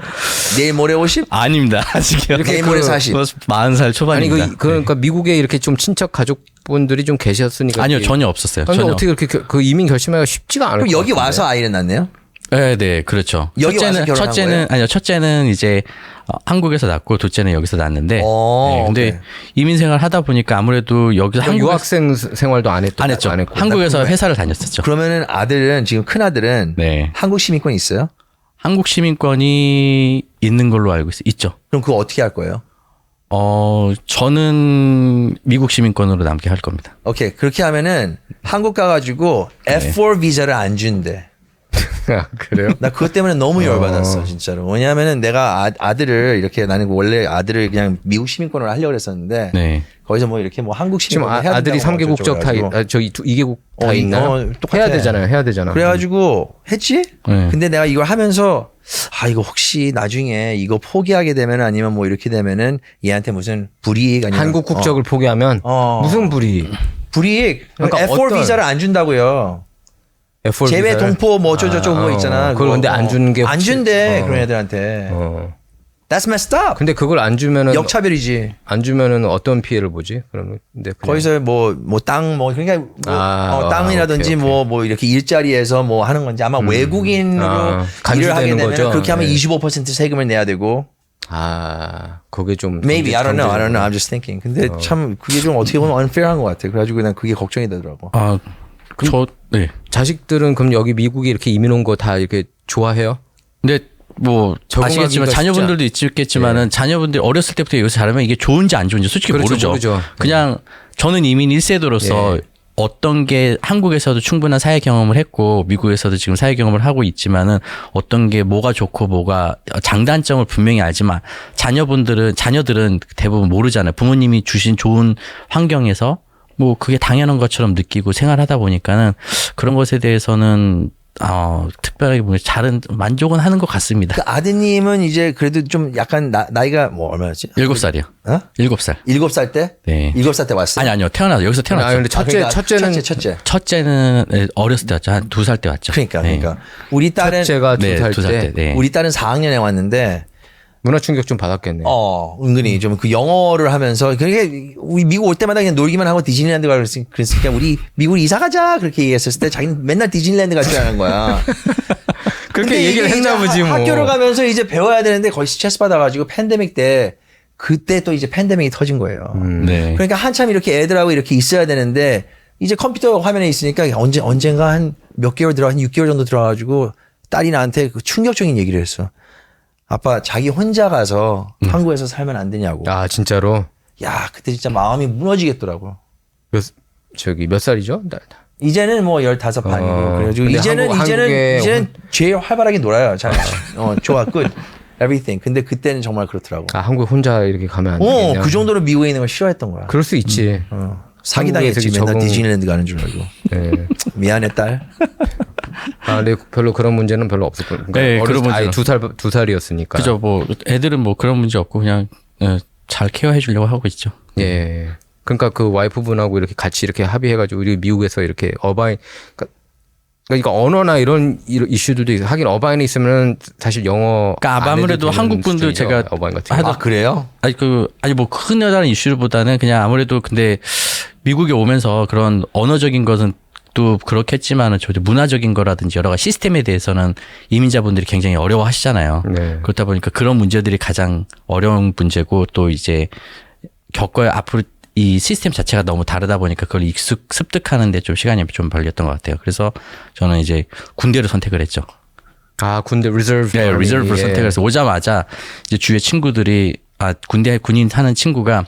Speaker 2: 내일 모레 50?
Speaker 3: 아닙니다. 아직요.
Speaker 2: 내일 모레 40.
Speaker 3: 40살
Speaker 1: 아니
Speaker 3: 초반입니다.
Speaker 1: 그러니까 미국에 이렇게 좀 친척 가족분들이 좀 계셨으니까.
Speaker 3: 아니요 전혀 없었어요.
Speaker 1: 그러니까
Speaker 3: 전혀.
Speaker 1: 어떻게 그렇게 그 이민 결심하기가 쉽지가 않을
Speaker 2: 그럼
Speaker 1: 것
Speaker 2: 여기
Speaker 1: 같은데.
Speaker 2: 와서 아이를 낳네요?
Speaker 3: 네, 그렇죠.
Speaker 2: 여기 와서 결혼한 거예요?
Speaker 3: 첫째는 이제 한국에서 낳고 둘째는 여기서 낳았는데.
Speaker 2: 오,
Speaker 3: 근데
Speaker 2: 오케이.
Speaker 3: 이민 생활 하다 보니까 아무래도 여기서
Speaker 1: 그러니까 유학생 생활도 안 했죠.
Speaker 3: 안 했죠.
Speaker 1: 안 했고.
Speaker 3: 한국에서 회사를 다녔었죠.
Speaker 2: 그러면은 아들은 지금 큰 아들은
Speaker 3: 네.
Speaker 2: 한국 시민권 있어요?
Speaker 3: 한국 시민권이 있는 걸로 알고 있죠.
Speaker 2: 그럼 그거 어떻게 할 거예요?
Speaker 3: 저는 미국 시민권으로 남게 할 겁니다.
Speaker 2: 오케이. 그렇게 하면은 한국 가가지고 F4 비자를 안 준대.
Speaker 1: 그래요?
Speaker 2: 나 그것 때문에 너무 열받았어, 진짜로. 왜냐하면은 내가 아들을 이렇게 나는 원래 아들을 그냥 미국 시민권으로 하려고 했었는데
Speaker 3: 네.
Speaker 2: 거기서 뭐 이렇게 뭐 한국
Speaker 1: 지금
Speaker 2: 시민권 해야
Speaker 1: 아들이
Speaker 2: 된다고
Speaker 1: 3개국적 다
Speaker 2: 어쩌고
Speaker 1: 저기 2개국 다 있나요?
Speaker 2: 똑같아.
Speaker 1: 해야 되잖아.
Speaker 2: 그래가지고 했지?
Speaker 3: 네.
Speaker 2: 근데 내가 이걸 하면서 이거 혹시 나중에 이거 포기하게 되면 아니면 뭐 이렇게 되면은 얘한테 무슨 불이익 아니면
Speaker 1: 한국 국적을 포기하면 무슨 불이익?
Speaker 2: 불이익.
Speaker 1: 그러니까
Speaker 2: F4
Speaker 1: 어떤-
Speaker 2: 비자를 안 준다고요.
Speaker 1: F4
Speaker 2: 제외
Speaker 1: 비자를?
Speaker 2: 동포 뭐 어쩌고저쩌고 그거 있잖아.
Speaker 1: 그걸 근데 안 주는 게
Speaker 2: 안
Speaker 1: 혹시-
Speaker 2: 준대 그런 애들한테. That's messed up.
Speaker 1: 근데 그걸 안 주면은
Speaker 2: 역차별이지.
Speaker 1: 안 주면은 어떤 피해를 보지? 그러면 근데 그냥
Speaker 2: 거기서 뭐 땅 뭐 그러니까 땅이라든지
Speaker 1: 오케이.
Speaker 2: 뭐 이렇게 일자리에서 뭐 하는 건지 아마 외국인으로 일을
Speaker 1: 간주되는
Speaker 2: 하게 되면
Speaker 1: 거죠?
Speaker 2: 그렇게 하면
Speaker 1: 네.
Speaker 2: 25% 세금을 내야 되고.
Speaker 1: 그게 좀
Speaker 2: Maybe I don't know. I'm just thinking. 근데 참 그게 좀 어떻게 보면 unfair한 것 같아. 그래가지고 난 그게 걱정이 되더라고.
Speaker 3: 네.
Speaker 1: 자식들은 그럼 여기 미국에 이렇게 이민 온 거 다 이렇게 좋아해요?
Speaker 3: 근데 뭐
Speaker 1: 적응하기가
Speaker 3: 아시겠지만
Speaker 1: 쉽지
Speaker 3: 자녀분들도 있겠지만은 자녀분들이 어렸을 때부터 여기서 자라면 이게 좋은지 안 좋은지 솔직히
Speaker 1: 그렇죠,
Speaker 3: 모르죠.
Speaker 1: 모르죠.
Speaker 3: 그냥 저는 이민 1세대로서
Speaker 1: 예.
Speaker 3: 어떤 게 한국에서도 충분한 사회 경험을 했고 미국에서도 지금 사회 경험을 하고 있지만은 어떤 게 뭐가 좋고 뭐가 장단점을 분명히 알지만 자녀들은 대부분 모르잖아요. 부모님이 주신 좋은 환경에서 뭐 그게 당연한 것처럼 느끼고 생활하다 보니까는 그런 것에 대해서는 특별하게 뭐 잘은 만족은 하는 것 같습니다.
Speaker 2: 그 아드님은 이제 그래도 좀 약간 나이가 뭐 얼마였지?
Speaker 3: 7살이요.
Speaker 2: 어?
Speaker 3: 7살.
Speaker 2: 7살 때?
Speaker 3: 네.
Speaker 2: 7살 때 왔어?
Speaker 3: 아니요. 여기서 태어났죠.
Speaker 1: 근데 첫째는
Speaker 3: 첫째는 어렸을 때 왔죠. 한 2살 때 왔죠.
Speaker 2: 그러니까 우리 딸은
Speaker 1: 첫째가
Speaker 3: 네,
Speaker 1: 2살
Speaker 3: 2살
Speaker 1: 때
Speaker 3: 때. 네.
Speaker 2: 우리 딸은 4학년에 왔는데
Speaker 1: 문화 충격 좀 받았겠네.
Speaker 2: 은근히 좀 그 영어를 하면서 그게 우리 미국 올 때마다 그냥 놀기만 하고 디즈니랜드 가고 그랬으니까 우리 미국 이사 가자 그렇게 얘기했을 때 자기는 맨날 디즈니랜드 가자는 거야.
Speaker 1: 그렇게
Speaker 2: 근데
Speaker 1: 얘기를
Speaker 2: 이게
Speaker 1: 했나
Speaker 2: 이제
Speaker 1: 보지 뭐.
Speaker 2: 학교를 가면서 이제 배워야 되는데 거의 스트레스 받아가지고 팬데믹 때 그때 또 이제 팬데믹이 터진 거예요.
Speaker 3: 네.
Speaker 2: 그러니까 한참 이렇게 애들하고 이렇게 있어야 되는데 이제 컴퓨터 화면에 있으니까 언젠가 한 몇 개월 한 6개월 정도 들어가지고 딸이 나한테 그 충격적인 얘기를 했어. 아빠 자기 혼자 가서 한국에서 살면 안 되냐고.
Speaker 1: 아 진짜로?
Speaker 2: 야 그때 진짜 마음이 무너지겠더라고.
Speaker 1: 몇 살이죠?
Speaker 2: 이제는 뭐 15 반이고 그래가지고
Speaker 1: 근데
Speaker 2: 이제는 제일 활발하게 놀아요. 잘 좋아 끝 everything. 근데 그때는 정말 그렇더라고.
Speaker 1: 아 한국 혼자 이렇게 가면 안 되겠냐?
Speaker 2: 그 정도로 미국에 있는 걸 싫어했던 거야.
Speaker 1: 그럴 수 있지.
Speaker 2: 사기당했지.
Speaker 1: 한국에서
Speaker 2: 맨날
Speaker 1: 적응-
Speaker 2: 디즈니랜드 가는 줄 알고.
Speaker 1: 네.
Speaker 2: 미안해 딸.
Speaker 1: 아 근데 별로 그런 문제는 별로 없을 거예요. 그러니까
Speaker 3: 네,
Speaker 1: 어렸을
Speaker 3: 그런
Speaker 1: 때 아예
Speaker 3: 문제는.
Speaker 1: 두 살이었으니까.
Speaker 3: 그죠. 뭐 애들은 뭐 그런 문제 없고 그냥 잘 케어해 주려고 하고 있죠.
Speaker 1: 예. 그러니까 그 와이프분하고 이렇게 같이 이렇게 합의해가지고 우리 미국에서 이렇게 그러니까 언어나 이런 이슈들도 있어. 하긴 어바인에 있으면 사실 영어.
Speaker 3: 그러니까
Speaker 1: 안 해도
Speaker 3: 아무래도
Speaker 1: 되는
Speaker 3: 한국 분들
Speaker 1: 수준이죠,
Speaker 3: 제가
Speaker 1: 어바인 같은 경우.
Speaker 2: 아 그래요?
Speaker 3: 아니 뭐 큰 다른 이슈보다는 그냥 아무래도 근데 미국에 오면서 그런 언어적인 것은 또 그렇겠지만은 저도 문화적인 거라든지 여러 가지 시스템에 대해서는 이민자분들이 굉장히 어려워하시잖아요.
Speaker 1: 네.
Speaker 3: 그렇다 보니까 그런 문제들이 가장 어려운 문제고 또 이제 겪어야 앞으로 이 시스템 자체가 너무 다르다 보니까 그걸 습득하는데 좀 시간이 좀 걸렸던 것 같아요. 그래서 저는 이제 군대를 선택을 했죠.
Speaker 1: 아 군대 리저브.
Speaker 3: 네, 리저브를
Speaker 1: 예.
Speaker 3: 선택을 해서 오자마자 이제 주위에 친구들이 군대 군인 하는 친구가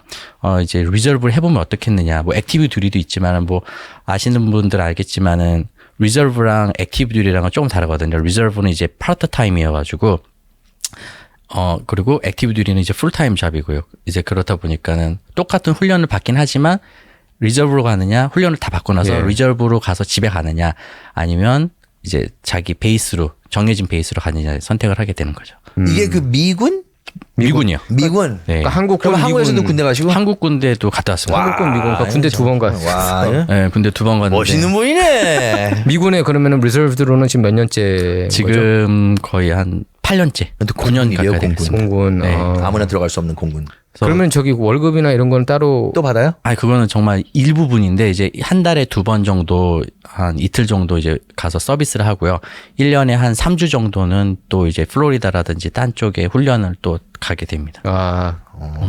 Speaker 3: 이제 리저브를 해보면 어떻겠느냐. 뭐 액티브 듀리도 있지만은 뭐 아시는 분들 알겠지만은 리저브랑 액티브 듀리랑은 조금 다르거든요. 리저브는 이제 파트 타임이어가지고 그리고 액티브 듀리는 이제 풀타임 잡이고요. 이제 그렇다 보니까는 똑같은 훈련을 받긴 하지만 리저브로 가느냐, 훈련을 다 받고 나서
Speaker 1: 예.
Speaker 3: 리저브로 가서 집에 가느냐, 아니면 이제 자기 베이스로 정해진 베이스로 가느냐 선택을 하게 되는 거죠.
Speaker 2: 이게 그 미군?
Speaker 3: 미군이요.
Speaker 2: 미군.
Speaker 3: 네.
Speaker 1: 그러니까
Speaker 2: 그럼 한국에서도 군대 가시고?
Speaker 3: 한국 군대도 갔다 왔습니다.
Speaker 1: 한국군 미군. 그러니까 군대 2번 갔어.
Speaker 2: 와, 예?
Speaker 3: 네, 군대 2번 갔는데
Speaker 2: 멋있는 분이네.
Speaker 1: 미군에 그러면은 리저브드로는 지금 몇 년째?
Speaker 3: 지금 거의 한 8년째,
Speaker 2: 근데
Speaker 3: 9년
Speaker 2: 공군이래요,
Speaker 3: 가까이
Speaker 2: 공군.
Speaker 3: 됐습니다.
Speaker 1: 공군.
Speaker 3: 네.
Speaker 2: 아무나 들어갈 수 없는 공군.
Speaker 1: 그러면 저기 월급이나 이런 건 따로
Speaker 2: 또 받아요?
Speaker 3: 그거는 정말 일부분인데 이제 한 달에 2번 정도 한 이틀 정도 이제 가서 서비스를 하고요. 1년에 한 3주 정도는 또 이제 플로리다라든지 딴 쪽에 훈련을 또 가게 됩니다.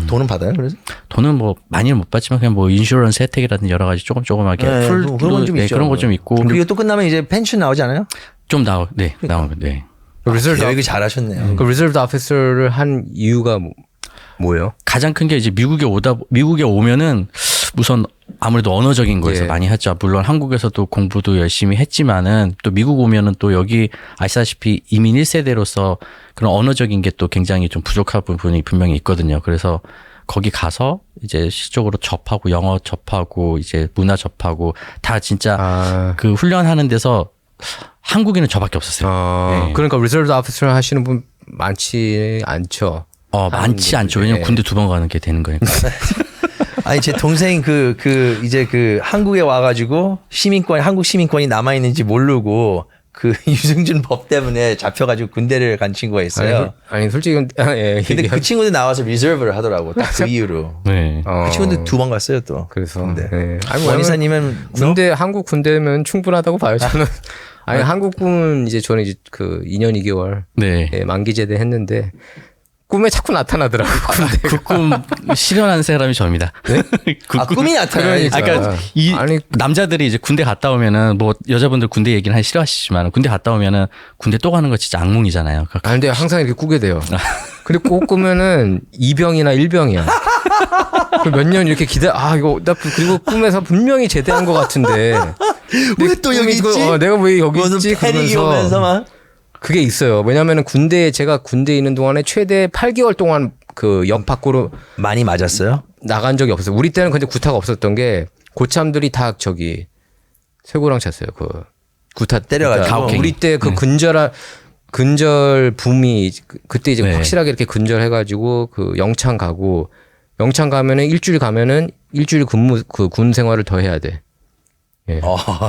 Speaker 2: 돈은 받아요? 그래서?
Speaker 3: 돈은 뭐 많이는 못 받지만 그냥 뭐 인슈런스 혜택이라든지 여러 가지 조금하게
Speaker 2: 네,
Speaker 3: 풀
Speaker 2: 그런 건 좀 있죠.
Speaker 3: 그런 거 좀 있고
Speaker 2: 그리고 또 끝나면 이제 펜션 나오지 않아요?
Speaker 3: 좀 나오면 네.
Speaker 2: 계획이 잘하셨네요.
Speaker 1: 그 리저브 오피서를 한 이유가 뭐예요?
Speaker 3: 가장 큰 게 이제 미국에 오면은 우선 아무래도 언어적인 거에서
Speaker 1: 예.
Speaker 3: 많이 하죠. 물론 한국에서도 공부도 열심히 했지만은 또 미국 오면은 또 여기 아시다시피 이민 1세대로서 그런 언어적인 게 또 굉장히 좀 부족한 부분이 분명히 있거든요. 그래서 거기 가서 이제 실적으로 접하고 영어 접하고 이제 문화 접하고 다 진짜 그 훈련하는 데서 한국인은 저밖에 없었어요. 네.
Speaker 1: 그러니까 리저브 오피서 하시는 분 많지 않죠.
Speaker 3: 많지 않죠. 왜냐면
Speaker 1: 네.
Speaker 3: 군대 2번 가는 게 되는 거니까.
Speaker 2: 아니 제 동생 이제 한국에 와가지고 한국 시민권이 남아 있는지 모르고 그 유승준 법 때문에 잡혀가지고 군대를 간 친구가 있어요.
Speaker 1: 아니 솔직히 예.
Speaker 2: 근데 그 친구도 나와서 리저브를 하더라고. 딱 그 이유로.
Speaker 3: 네.
Speaker 2: 그 친구도 2번 갔어요 또.
Speaker 1: 그래서
Speaker 2: 군대.
Speaker 1: 예. 아니
Speaker 2: 원희사님은
Speaker 1: 한국 군대면 충분하다고 봐요 저는. 아니 한국군 이제 저는 이제 그 2년 2개월
Speaker 3: 네.
Speaker 1: 예, 만기 제대 했는데 꿈에 자꾸 나타나더라고요.
Speaker 3: 그 꿈 실현한 사람이 저입니다. 네?
Speaker 2: 꿈이 나타나요.
Speaker 3: 그러니까
Speaker 1: 아니,
Speaker 3: 남자들이 이제 군대 갔다 오면은 뭐 여자분들 군대 얘기는 하기 싫어하시지만 군대 갔다 오면은 군대 또 가는 거 진짜 악몽이잖아요.
Speaker 1: 아 근데 항상 이렇게 꾸게 돼요. 근데 꼭 꾸면은 2병이나 1병이야. 몇 년 이렇게 이거 나 그리고 꿈에서 분명히 제대한 것 같은데
Speaker 2: 왜 또 여기 있지?
Speaker 1: 내가 왜 여기 있지?
Speaker 2: 패닉이 오면서 막.
Speaker 1: 그게 있어요. 왜냐면은 제가 군대에 있는 동안에 최대 8개월 동안 그 역 밖으로
Speaker 2: 많이 맞았어요?
Speaker 1: 나간 적이 없어요. 우리 때는 근데 구타가 없었던 게 고참들이 다 저기 쇠고랑 찼어요. 그 구타
Speaker 2: 때려가지고.
Speaker 1: 그러니까 우리 때 그 근절 붐이 그때 이제
Speaker 3: 네.
Speaker 1: 확실하게 이렇게 근절해가지고 그 영창 가면은 일주일 가면은 일주일 근무 그 군 생활을 더 해야 돼. 예.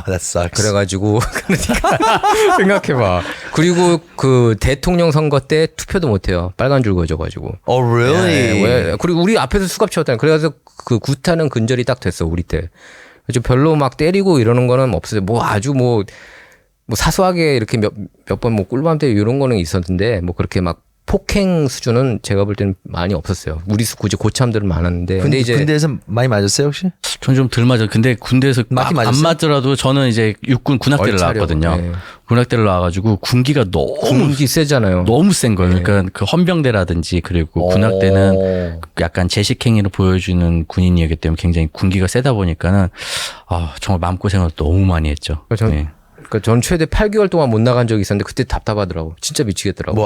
Speaker 2: that sucks.
Speaker 1: 그래가지고 그러니까 생각해봐. 그리고 그 대통령 선거 때 투표도 못해요. 빨간 줄 그어져가지고.
Speaker 2: really?
Speaker 1: 왜? 그리고 우리 앞에서 수갑 채웠다니. 그래서 그 구타는 근절이 딱 됐어 우리 때. 좀 별로 막 때리고 이러는 거는 없어요. 뭐 아주 뭐 사소하게 이렇게 몇 번 뭐 꿀밤 때 이런 거는 있었는데 뭐 그렇게 막 폭행 수준은 제가 볼 때는 많이 없었어요. 무리수 굳이 고참들은 많았는데. 근데 이제
Speaker 2: 군대에서 많이 맞았어요 혹시?
Speaker 3: 전 좀 덜 맞아. 근데 군대에서
Speaker 2: 맞긴
Speaker 3: 안
Speaker 2: 맞았어요?
Speaker 3: 맞더라도 저는 이제 육군 군악대를
Speaker 1: 얼차려.
Speaker 3: 나왔거든요.
Speaker 1: 네.
Speaker 3: 군악대를 나와가지고 군기가
Speaker 1: 공기 세잖아요.
Speaker 3: 너무 센 거예요. 그러니까 그 헌병대라든지 그리고 군악대는 약간 제식행위를 보여주는 군인이었기 때문에 굉장히 군기가 세다 보니까는 정말 마음고생을 너무 많이 했죠. 네.
Speaker 1: 그러니까 전 최대 8개월 동안 못 나간 적이 있었는데 그때 답답하더라고. 진짜 미치겠더라고.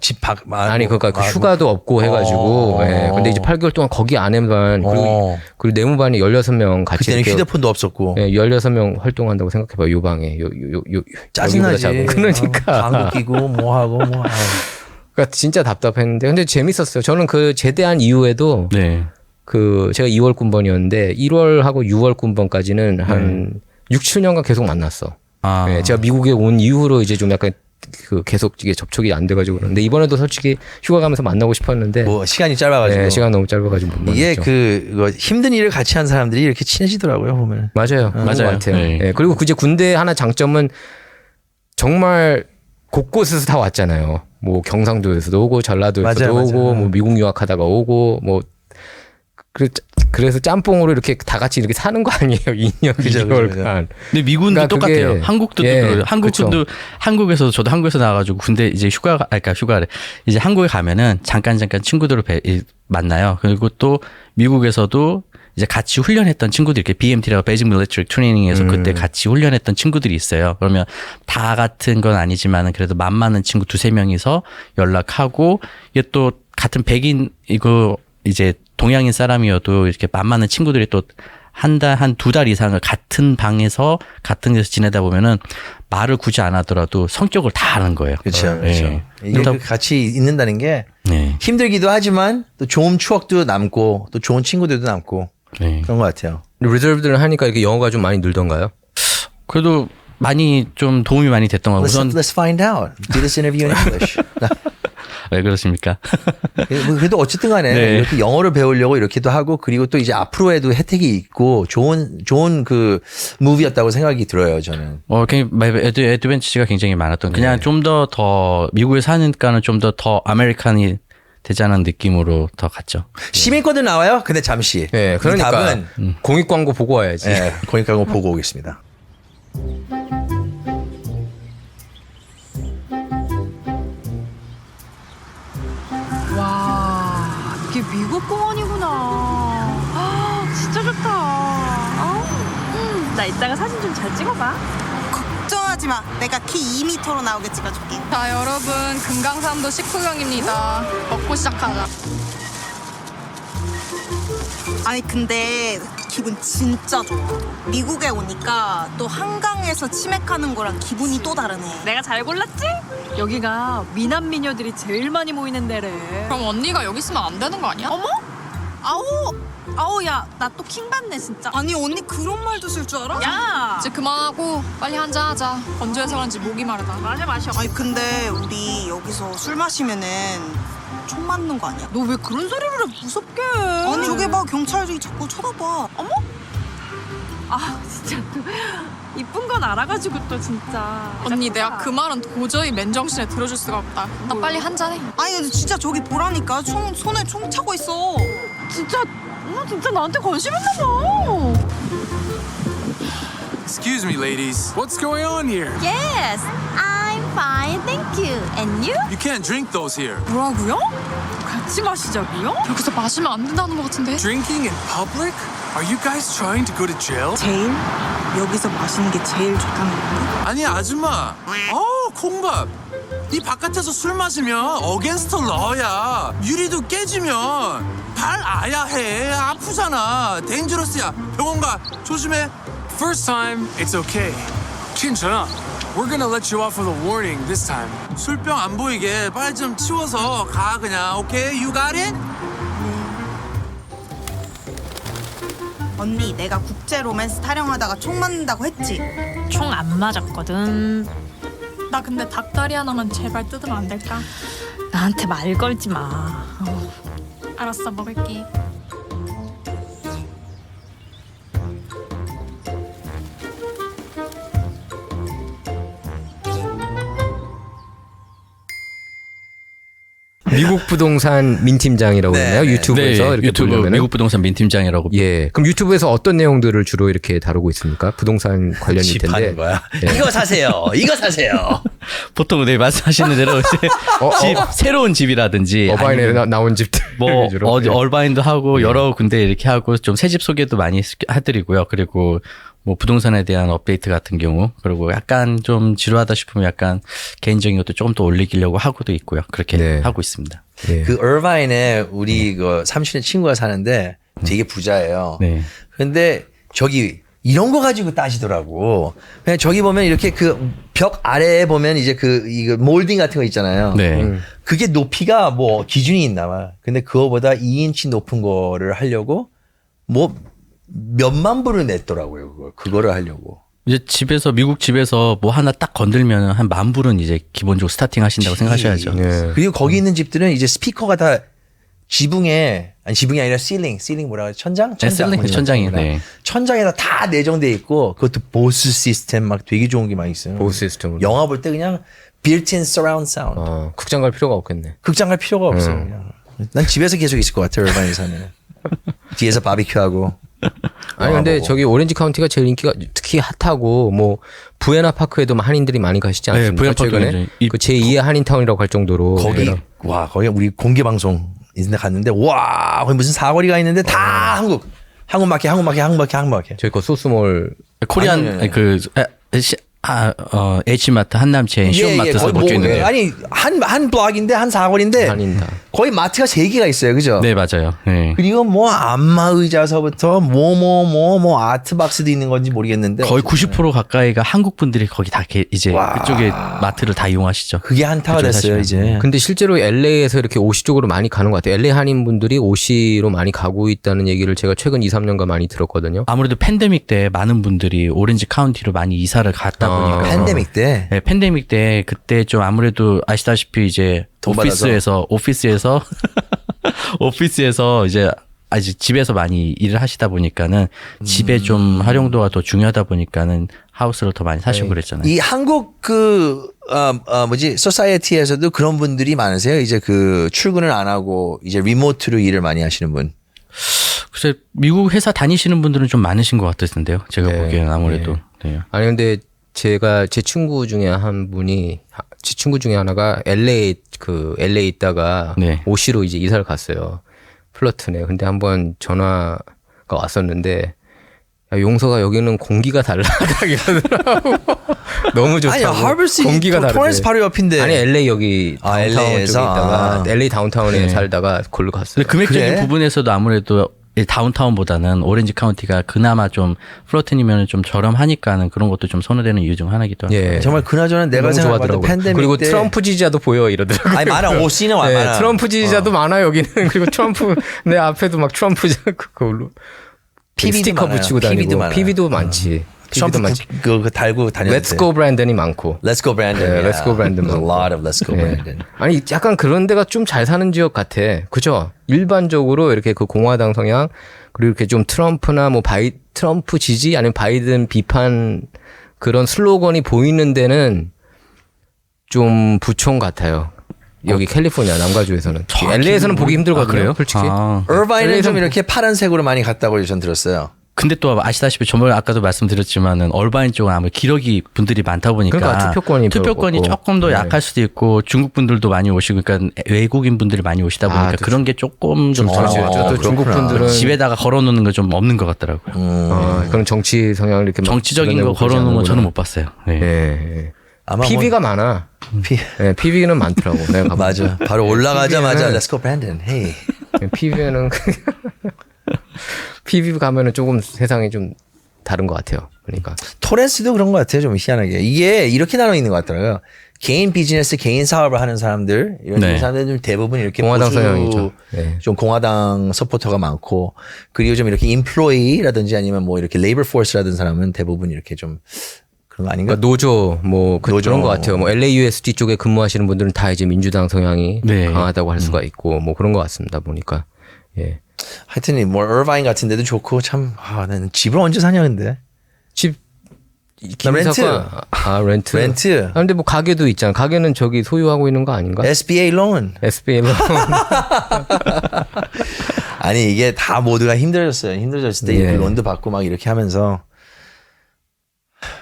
Speaker 2: 집 밖
Speaker 1: 아니 그러니까 그 휴가도 없고 해가지고. 예. 근데 이제 8개월 동안 거기 안에만 그리고 내무반이 16명 같이
Speaker 2: 그때는
Speaker 1: 이렇게
Speaker 2: 휴대폰도 없었고.
Speaker 1: 예, 16명 활동한다고 생각해봐요. 요 방에.
Speaker 2: 짜증나지.
Speaker 1: 여기보다 작은. 그러니까.
Speaker 2: 방구 끼고 뭐 하고 뭐.
Speaker 1: 그러니까 진짜 답답했는데 근데 재밌었어요. 저는 그 제대한 이후에도
Speaker 3: 네.
Speaker 1: 그 제가 2월 군번이었는데 1월하고 6월 군번까지는 한 6, 7년간 계속 만났어. 네, 제가 미국에 온 이후로 이제 좀 약간 그 계속 이게 접촉이 안 돼가지고 그런데 이번에도 솔직히 휴가 가면서 만나고 싶었는데
Speaker 2: 뭐 시간이 짧아가지고.
Speaker 1: 네, 시간 너무 짧아가지고 못
Speaker 2: 이게
Speaker 1: 만났죠.
Speaker 2: 그거 힘든 일을 같이 한 사람들이 이렇게 친해지더라고요 보면.
Speaker 1: 맞아요,
Speaker 3: 맞아요.
Speaker 1: 것 같아요.
Speaker 3: 네.
Speaker 1: 네, 그리고 그제 군대 하나 장점은 정말 곳곳에서 다 왔잖아요. 뭐 경상도에서도 오고 전라도에서도
Speaker 2: 맞아요,
Speaker 1: 오고
Speaker 2: 맞아요.
Speaker 1: 뭐 미국 유학하다가 오고 뭐 그래서 짬뽕으로 이렇게 다 같이 이렇게 사는 거 아니에요? 2년,
Speaker 2: 그죠,
Speaker 1: 2개월간.
Speaker 3: 근데 미군도
Speaker 1: 그러니까
Speaker 3: 똑같아요.
Speaker 1: 그게-
Speaker 3: 한국도
Speaker 1: 예,
Speaker 3: 그래요. 한국도 한국에서 저도 한국에서 나와가지고 군대 이제 휴가를 이제 한국에 가면은 잠깐 친구들을 만나요. 그리고 또 미국에서도 이제 같이 훈련했던 친구들 이렇게 BMT라고 베이직 밀리터리 트레이닝에서 그때 같이 훈련했던 친구들이 있어요. 그러면 다 같은 건 아니지만은 그래도 만만한 친구 2-3명이서 연락하고 이게 또 같은 백인 이거 이제 동양인 사람이어도 이렇게 만만한 친구들이 또 한 2달 이상을 같은 방에서 같은 데서 지내다 보면은 말을 굳이 안 하더라도 성격을 다 아는 거예요.
Speaker 2: 그렇죠.
Speaker 3: 네.
Speaker 2: 이게 같이 있는다는 게
Speaker 3: 네.
Speaker 2: 힘들기도 하지만 또 좋은 추억도 남고 또 좋은 친구들도 남고
Speaker 3: 네.
Speaker 2: 그런 것 같아요.
Speaker 1: 리저브들을 하니까 이렇게 영어가 좀 많이 늘던가요?
Speaker 3: 그래도 많이 좀 도움이 많이 됐던 거 우선
Speaker 2: Let's find out. Do this interview in English.
Speaker 3: 왜 그렇습니까?
Speaker 2: 그래도 어쨌든 간에
Speaker 3: 네.
Speaker 2: 이렇게 영어를 배우려고 이렇게도 하고 그리고 또 이제 앞으로에도 혜택이 있고 좋은 그 무비였다고 생각이 들어요 저는.
Speaker 3: 애드벤처가 굉장히 많았던 그냥 좀 더 미국에 사니까는 좀 더 아메리칸이 되자는 느낌으로 더 갔죠.
Speaker 2: 시민권도 나와요. 근데 잠시.
Speaker 1: 네,
Speaker 2: 이
Speaker 1: 그러니까
Speaker 2: 답은
Speaker 1: 공익 광고 보고 와야지.
Speaker 2: 그러니까 그거 보고 오겠습니다.
Speaker 4: 와, 이게 미국 공원이구나. 아, 진짜 좋다. 나 이따가 사진 좀 잘 찍어봐.
Speaker 5: 걱정하지 마. 내가 키 2m로 나오게 찍어줄게.
Speaker 6: 자 여러분 금강산도 식후경입니다. 먹고 시작하자.
Speaker 5: 아니 근데 기분 진짜 좋아. 미국에 오니까 또 한강에서 치맥하는 거랑 기분이 또 다르네.
Speaker 4: 내가 잘 골랐지? 여기가 미남 미녀들이 제일 많이 모이는 데래.
Speaker 6: 그럼 언니가 여기 있으면 안 되는 거 아니야?
Speaker 5: 어머? 아우 야, 나 또 킹받네 진짜. 아니 언니 그런 말도 쓸 줄 알아?
Speaker 4: 야,
Speaker 6: 이제 그만하고 빨리 한잔하자. 건조해서 그런지 목이 마르다.
Speaker 4: 마셔.
Speaker 5: 아니 근데 우리 여기서 술 마시면은 총 맞는 거 아니야?
Speaker 4: 너 왜 그런 소리를 해? 무섭게.
Speaker 5: 아니 저기 봐 경찰들이 자꾸 쳐다봐. 어머?
Speaker 4: 아, 진짜 또 이쁜 건 알아가지고 또 진짜.
Speaker 6: 언니 내가 그 말은 도저히 맨정신에 들어줄 수가 없다. 나 빨리 한잔해.
Speaker 5: 아니 근데 진짜 저기 보라니까 손에 총 차고 있어.
Speaker 4: 진짜 너 진짜 나한테 관심 있나 봐.
Speaker 7: Excuse me, ladies. What's going on here?
Speaker 5: Yes, I'm fine, thank you. And you?
Speaker 7: You can't drink those here.
Speaker 4: 뭐라고요? 같이 마시자고요?
Speaker 6: 여기서 마시면 안 된다는 것 같은데.
Speaker 7: Drinking in public? Are you guys trying to go to jail?
Speaker 5: 제일 여기서 마시는 게 제일 좋다는 건가?
Speaker 7: 아니 아줌마. 콩밥. 이 바깥에서 술 마시면 against law야. 유리도 깨지면 발 아야 해. 아프잖아. dangerous야. 병원 가. 조심해.
Speaker 8: First time, it's okay. 괜찮아. We're gonna let you off with a warning this time.
Speaker 7: 술병 안 보이게 빨리 좀 치워서 가 그냥. 오케이? You got it?
Speaker 5: 언니 내가 국제 로맨스 타령하다가 총 맞는다고 했지?
Speaker 4: 총 안 맞았거든.
Speaker 6: 나 근데 닭다리 하나만 제발 뜯으면 안 될까?
Speaker 4: 나한테 말 걸지 마.
Speaker 6: 알았어 먹을게.
Speaker 1: 미국 부동산 민 팀장이라고
Speaker 2: 네,
Speaker 1: 그러나요?
Speaker 2: 네.
Speaker 1: 유튜브에서 이렇게
Speaker 3: 유튜브
Speaker 1: 보려면은?
Speaker 3: 미국 부동산 민 팀장이라고.
Speaker 1: 예. 그럼 유튜브에서 어떤 내용들을 주로 이렇게 다루고 있습니까? 부동산 관련일
Speaker 2: 집
Speaker 1: 텐데.
Speaker 2: 하는 거야.
Speaker 1: 예.
Speaker 2: 이거 사세요. 이거 사세요.
Speaker 3: 보통 네 말씀하시는 대로 이제 집 새로운 집이라든지
Speaker 1: 어바인에
Speaker 3: 아니면
Speaker 1: 나온 집들
Speaker 3: 뭐
Speaker 1: 위주로.
Speaker 3: 어디
Speaker 1: 예.
Speaker 3: 얼바인도 하고 여러 군데 이렇게 하고 좀 새 집 소개도 많이 해드리고요. 그리고 뭐 부동산에 대한 업데이트 같은 경우 그리고 약간 좀 지루하다 싶으면 약간 개인적인 것도 조금 더 올리려고 하고도 있고요. 그렇게
Speaker 1: 네.
Speaker 3: 하고 있습니다.
Speaker 1: 예.
Speaker 2: 그 얼바인에 우리 그 사무실에 친구가 사는데 되게 부자예요.
Speaker 3: 네.
Speaker 2: 근데 저기 이런 거 가지고 따지더라고. 그냥 저기 보면 이렇게 그 벽 아래에 보면 이제 이거 몰딩 같은 거 있잖아요.
Speaker 3: 네.
Speaker 2: 그게 높이가 뭐 기준이 있나 봐. 근데 그거보다 2인치 높은 거를 하려고 뭐 몇만 불을 냈더라고요. 그거를 하려고.
Speaker 3: 이제 집에서 미국 집에서 뭐 하나 딱 건들면 한 10,000불은 이제 기본적으로 스타팅 하신다고 생각하셔야죠.
Speaker 1: 예.
Speaker 2: 그리고 거기 있는 집들은 이제 스피커가 다 지붕에 아니 지붕이 아니라 실링 뭐라고 하지? 천장?
Speaker 3: 네, 실링, 천장이요. 네.
Speaker 2: 천장에다 다 내정돼 있고 그것도 보스 시스템 막 되게 좋은 게 많이 있어요.
Speaker 1: 보스 시스템으로.
Speaker 2: 영화 볼 때 그냥 built-in surround sound.
Speaker 1: 극장 갈 필요가 없겠네.
Speaker 2: 극장 갈 필요가 없어. 그냥. 난 집에서 계속 있을 것 같아. 얼바인에 사면. 뒤에서 바비큐하고.
Speaker 1: 아니 근데
Speaker 2: 보고.
Speaker 1: 저기 오렌지 카운티가 제일 인기가 특히 핫하고 뭐 부에나 파크에도 뭐 한인들이 많이 가시지 않습니까?
Speaker 3: 부에나 파크는
Speaker 1: 최근에
Speaker 3: 이제
Speaker 1: 그 제2의 한인타운이라고 할 정도로
Speaker 2: 거기 와 거기 우리 공개 방송 있는데 갔는데 와 거기 무슨 사거리가 있는데 다 한국 마켓
Speaker 1: 저희 거 소스몰
Speaker 3: 코리안
Speaker 2: 아니.
Speaker 3: H마트, 한남체인, 시온마트에서
Speaker 2: 거의
Speaker 3: 못
Speaker 2: 뭐,
Speaker 3: 있는데.
Speaker 2: 아니 한 블락인데 한 사거리인데
Speaker 1: 한인다.
Speaker 2: 거의 마트가 3개가 있어요, 그죠?
Speaker 3: 네, 맞아요. 네.
Speaker 2: 그리고 뭐 안마 의자서부터 뭐 아트박스도 있는 건지 모르겠는데
Speaker 3: 거의 90% 가까이가 한국 분들이 거기 다 이제
Speaker 2: 와.
Speaker 3: 그쪽에 마트를 다 이용하시죠.
Speaker 2: 그게 한타가
Speaker 3: 그쪽에
Speaker 2: 됐어요
Speaker 3: 사시면.
Speaker 2: 이제.
Speaker 1: 근데 실제로 LA에서 이렇게 오시 쪽으로 많이 가는 것 같아요. LA 한인분들이 오시로 많이 가고 있다는 얘기를 제가 최근 2-3년간 많이 들었거든요.
Speaker 3: 아무래도 팬데믹 때 많은 분들이 오렌지 카운티로 많이 이사를 갔다 보니까
Speaker 2: 팬데믹 때
Speaker 3: 네, 팬데믹 때 그때 좀 아무래도 아시다시피 이제
Speaker 2: 돈
Speaker 3: 오피스에서 이제 아직 집에서 많이 일을 하시다 보니까는 집에 좀 활용도가 더 중요하다 보니까는 하우스를 더 많이 사시고 그랬잖아요.
Speaker 2: 이 한국 소사이어티에서도 그런 분들이 많으세요. 이제 그 출근을 안 하고 이제 리모트로 일을 많이 하시는 분.
Speaker 3: 글쎄 미국 회사 다니시는 분들은 좀 많으신 것 같으신데요. 제가
Speaker 1: 네.
Speaker 3: 보기에는 아무래도. 네.
Speaker 1: 아니 근데 제가 제 친구 중에 하나가 LA 있다가
Speaker 3: 네.
Speaker 1: 오시로 이제 이사를 갔어요. 플러튼에. 근데 한번 전화가 왔었는데 야, 용서가 여기는 공기가 달라 이러더라고. 너무 좋다고.
Speaker 2: 아니 하버시티
Speaker 1: 공기가 다르대.
Speaker 2: 토렌스 바로 옆인데.
Speaker 1: 아니 LA 여기 다운타운 쪽에
Speaker 2: LA에서?
Speaker 1: 있다가 LA 다운타운에
Speaker 3: 네.
Speaker 1: 살다가 걸로 갔어요.
Speaker 3: 근데 금액적인
Speaker 2: 그래?
Speaker 3: 부분에서도 아무래도 이 다운타운보다는 오렌지 카운티가 그나마 좀 플러튼이면 좀 저렴하니까는 그런 것도 좀 선호되는 이유 중 하나이기도 하고.
Speaker 1: 예.
Speaker 2: 정말 그나저나 내가
Speaker 1: 너무
Speaker 2: 생각해도
Speaker 1: 좋아하더라고요.
Speaker 2: 팬데믹
Speaker 1: 그리고
Speaker 2: 때
Speaker 1: 트럼프 지지자도 보여 이러더라고요.
Speaker 2: 아니 많아 오시는
Speaker 1: 네,
Speaker 2: 많아.
Speaker 1: 트럼프 지지자도 많아 여기는. 그리고 트럼프 내 앞에도 막 트럼프 그걸로
Speaker 2: PB도
Speaker 1: 스티커
Speaker 2: 많아요.
Speaker 1: 붙이고
Speaker 2: PB도
Speaker 1: 다니고
Speaker 2: 많아요.
Speaker 1: PB도 많지.
Speaker 2: 트럼프
Speaker 1: PB도 많지.
Speaker 2: 그 달고 다녔는데.
Speaker 1: Let's go 브랜든이 많고.
Speaker 2: Let's go Brandon.
Speaker 1: 네,
Speaker 2: yeah.
Speaker 1: Let's go Brandon
Speaker 2: There's a
Speaker 1: 많고.
Speaker 2: lot of Let's go
Speaker 1: 예.
Speaker 2: Brandon.
Speaker 1: 아니 약간 그런 데가 좀 잘 사는 지역 같아. 그죠? 일반적으로 이렇게 그 공화당 성향 그리고 이렇게 좀 트럼프나 뭐 트럼프 지지 아니면 바이든 비판 그런 슬로건이 보이는 데는 좀 부촌 같아요. 여기 캘리포니아 남가주에서는. LA에서는 보기 힘들거든요.
Speaker 3: 그래요?
Speaker 1: 솔직히.
Speaker 3: 아.
Speaker 2: 얼바인은 좀 이렇게 파란색으로 많이 갔다고 전 들었어요.
Speaker 3: 근데 또 아시다시피 정말 아까도 말씀드렸지만은 얼바인 쪽은 아무래도 기러기 분들이 많다 보니까
Speaker 1: 그러니까 투표권이 별로 없고.
Speaker 3: 조금 더
Speaker 1: 네.
Speaker 3: 약할 수도 있고 중국 분들도 많이 오시고 그러니까 외국인 분들이 많이 오시다 보니까
Speaker 1: 또
Speaker 3: 그런 게 조금 좀
Speaker 1: 그렇죠.
Speaker 3: 덜하고
Speaker 1: 또 중국
Speaker 2: 그렇구나.
Speaker 1: 분들은
Speaker 3: 집에다가 걸어놓는 거 좀 없는 것 같더라고요.
Speaker 1: 그런 정치 성향을 이렇게 막
Speaker 3: 정치적인 거
Speaker 1: 드러내고 그러지
Speaker 3: 걸어놓은 건 저는
Speaker 1: 않는구나.
Speaker 3: 못 봤어요. 네.
Speaker 1: 예.
Speaker 2: 아마
Speaker 1: PB가 많아.
Speaker 2: 피-
Speaker 1: 네, PB는 많더라고. 내가 가보니까.
Speaker 2: 맞아. 바로 올라가자마자
Speaker 1: PB는
Speaker 2: Let's go Brandon. Hey.
Speaker 1: PB는 PB 가면은 조금 세상이 좀 다른 것 같아요. 그러니까
Speaker 2: 토렌스도 그런 것 같아요. 좀 희한하게. 이게 이렇게 나눠 있는 것 같더라고요. 개인 비즈니스, 개인 사업을 하는 사람들 이런
Speaker 3: 네.
Speaker 2: 사람들 대부분 이렇게
Speaker 1: 공화당
Speaker 2: 보수,
Speaker 1: 성향이죠. 네.
Speaker 2: 좀 공화당 서포터가 많고 그리고 좀 이렇게 인플로이라든지 아니면 뭐 이렇게 레이버 포스라든 사람은 대부분 이렇게 좀 그런 거 아닌가?
Speaker 1: 그러니까 노조 뭐
Speaker 2: 노조.
Speaker 1: 그런 것 같아요. 뭐 LAUSD 쪽에 근무하시는 분들은 다 이제 민주당 성향이
Speaker 3: 네.
Speaker 1: 강하다고 할 수가 있고 뭐 그런 것 같습니다. 보니까 예.
Speaker 2: 하여튼 뭐 얼바인 같은 데도 좋고 참 나는 집을 언제 사냐 근데.
Speaker 1: 집 김사과 렌트.
Speaker 2: 렌트.
Speaker 1: 아, 근데 뭐 가게도 있잖아. 가게는 저기 소유하고 있는 거 아닌가?
Speaker 2: SBA 론.
Speaker 1: SBA 로.
Speaker 2: 아니 이게 다 모두가 힘들어졌어요. 힘들어졌을 때
Speaker 1: 예.
Speaker 2: 이렇게 론도 받고 막 이렇게 하면서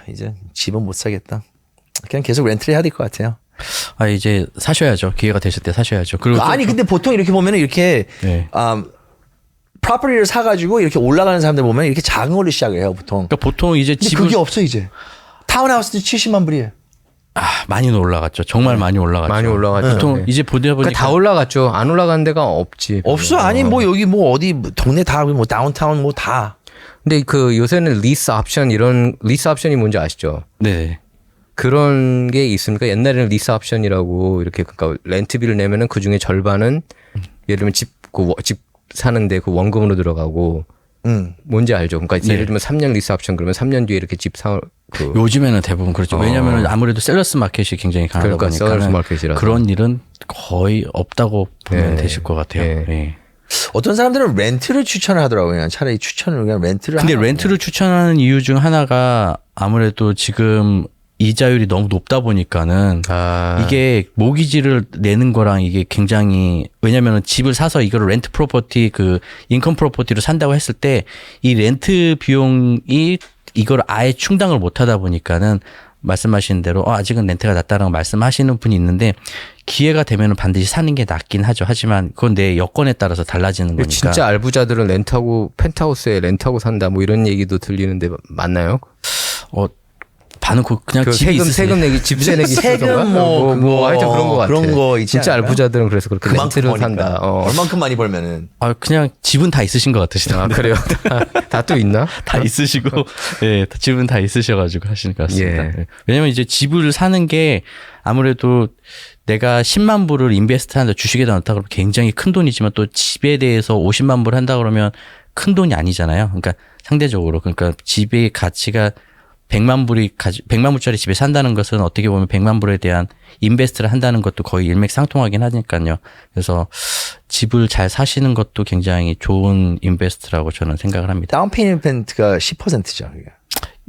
Speaker 2: 이제 집은 못 사겠다. 그냥 계속 렌트를 해야 될 것 같아요.
Speaker 3: 아 이제 사셔야죠. 기회가 되실 때 사셔야죠. 그리고
Speaker 2: 아니 근데 보통 이렇게 보면은 이렇게
Speaker 3: 네.
Speaker 2: 프로퍼티를 사가지고 이렇게 올라가는 사람들 보면 이렇게 작은 걸로 시작을 해요 보통.
Speaker 3: 그러니까 보통 이제
Speaker 2: 근데
Speaker 3: 집을
Speaker 2: 그게 없어 이제. 타운하우스도 70만 불이에요.
Speaker 3: 많이 올라갔죠. 정말 많이 올라갔죠.
Speaker 1: 많이 올라갔죠.
Speaker 3: 보통
Speaker 1: 네.
Speaker 3: 이제 보다 보니까
Speaker 1: 그러니까 다 올라갔죠. 안 올라간 데가 없지.
Speaker 2: 없어. 아니 뭐 여기 뭐 어디 동네 다 뭐 다운타운 뭐 다.
Speaker 1: 근데 그 요새는 리스 옵션 이런 리스 옵션이 뭔지 아시죠?
Speaker 3: 네.
Speaker 1: 그런 게 있으니까 옛날에는 리스 옵션이라고 이렇게 그러니까 렌트비를 내면은 그 중에 절반은 예를 들면 집 사는데 그 원금으로 들어가고 뭔지 알죠? 그러니까
Speaker 3: 네.
Speaker 1: 예를 들면 3년 리스 옵션 그러면 3년 뒤에 이렇게
Speaker 3: 요즘에는 대부분 그렇죠. 왜냐하면 아무래도 셀러스 마켓이 굉장히 강하다
Speaker 1: 그러니까
Speaker 3: 보니까
Speaker 1: 셀러스 마켓이라서.
Speaker 3: 그런 일은 거의 없다고 보면
Speaker 1: 네.
Speaker 3: 되실 것 같아요.
Speaker 1: 네.
Speaker 3: 네.
Speaker 2: 어떤 사람들은 렌트를 추천을 하더라고요. 그냥 차라리 추천을 그냥 렌트를.
Speaker 3: 근데
Speaker 2: 하라고.
Speaker 3: 렌트를 추천하는 이유 중 하나가 아무래도 지금 이자율이 너무 높다 보니까는 이게 모기지를 내는 거랑 이게 굉장히 왜냐면은 집을 사서 이거를 렌트 프로퍼티 그 인컴 프로퍼티로 산다고 했을 때 이 렌트 비용이 이걸 아예 충당을 못 하다 보니까는 말씀하신 대로 아직은 렌트가 낮다라고 말씀하시는 분이 있는데 기회가 되면은 반드시 사는 게 낫긴 하죠. 하지만 그건 내 여건에 따라서 달라지는 거니까.
Speaker 1: 진짜 알부자들은 렌트하고 펜트하우스에 렌트하고 산다 뭐 이런 얘기도 들리는데 맞나요?
Speaker 3: 반은 그냥
Speaker 1: 그
Speaker 3: 집이 있으세요.
Speaker 1: 세금 내기 집세 내기
Speaker 2: 세금
Speaker 1: 뭐 하여튼 그런 거 같아.
Speaker 2: 그런 거 있지
Speaker 1: 진짜
Speaker 2: 않을까요?
Speaker 1: 알부자들은 그래서 그렇게 렌트를
Speaker 2: 버니까.
Speaker 1: 산다.
Speaker 2: 얼만큼 많이 벌면은.
Speaker 3: 그냥 집은 다 있으신 것 같으시던데.
Speaker 1: 그래요? 다 또 있나?
Speaker 3: 다 있으시고, 예, 집은 다 있으셔가지고 하시는 것 같습니다.
Speaker 1: 예.
Speaker 3: 예. 왜냐면 이제 집을 사는 게 아무래도 내가 10만 불을 인베스트 한다, 주식에다 넣다 그러면 굉장히 큰 돈이지만 또 집에 대해서 50만 불 한다 그러면 큰 돈이 아니잖아요. 그러니까 상대적으로. 그러니까 집의 가치가 100만 불짜리 집에 산다는 것은 어떻게 보면 100만 불에 대한 인베스트를 한다는 것도 거의 일맥상통하긴 하니까요. 그래서 집을 잘 사시는 것도 굉장히 좋은 인베스트라고 저는 생각을 합니다.
Speaker 2: 다운 페이먼트가 10%죠.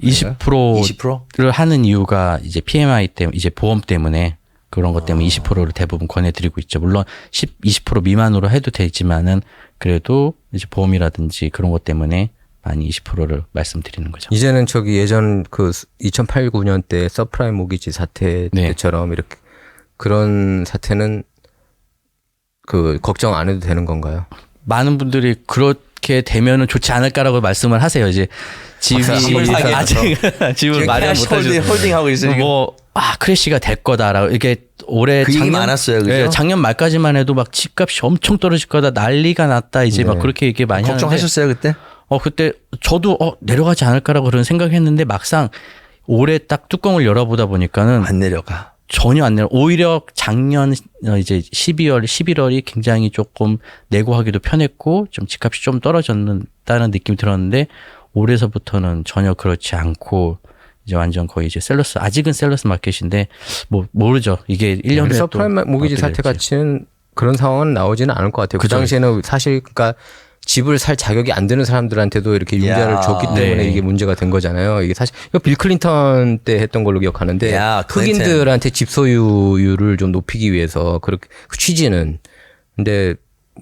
Speaker 3: 20%를 하는 이유가 이제 PMI 때문에 이제 보험 때문에 그런 것 때문에 20%를 대부분 권해드리고 있죠. 물론 20% 미만으로 해도 되지만은 그래도 이제 보험이라든지 그런 것 때문에 많이 20%를 말씀드리는 거죠.
Speaker 1: 이제는 저기 예전 그 2008, 9년 때 서프라임 모기지 사태
Speaker 3: 네.
Speaker 1: 때처럼 이렇게 그런 사태는 그 걱정 안 해도 되는 건가요?
Speaker 3: 많은 분들이 그렇게 되면은 좋지 않을까라고 말씀을 하세요. 이제 집을 집을 마련 못하시고
Speaker 2: 홀딩하고 있으니까.
Speaker 3: 크래시가 될 거다라고 이게 올해
Speaker 2: 그 얘기 많았어요, 그죠?
Speaker 3: 예, 작년 말까지만 해도 막 집값이 엄청 떨어질 거다 난리가 났다 이제 막 그렇게 얘기 많이 하는데
Speaker 2: 걱정하셨어요 그때?
Speaker 3: 그때 저도 내려가지 않을까라고 그런 생각했는데 막상 올해 딱 뚜껑을 열어보다 보니까는
Speaker 2: 안 내려가.
Speaker 3: 전혀 안 내려. 오히려 작년 이제 12월, 11월이 굉장히 조금 내고하기도 편했고 좀 집값이 좀 떨어졌다는 느낌이 들었는데 올해서부터는 전혀 그렇지 않고 이제 완전 거의 이제 아직은 셀러스 마켓인데 뭐 모르죠. 이게 1년 후에
Speaker 1: 서프라임 모기지 사태 같이는 그런 상황은 나오지는 않을 것 같아요. 그
Speaker 3: 그죠.
Speaker 1: 당시에는 사실 그러니까 집을 살 자격이 안 되는 사람들한테도 이렇게 융자를
Speaker 2: 야.
Speaker 1: 줬기 때문에
Speaker 3: 네.
Speaker 1: 이게 문제가 된 거잖아요. 이게 사실 이거 빌 클린턴 때 했던 걸로 기억하는데
Speaker 2: 야, 클린턴.
Speaker 1: 흑인들한테 집 소유율을 좀 높이기 위해서 그렇게 그 취지는 근데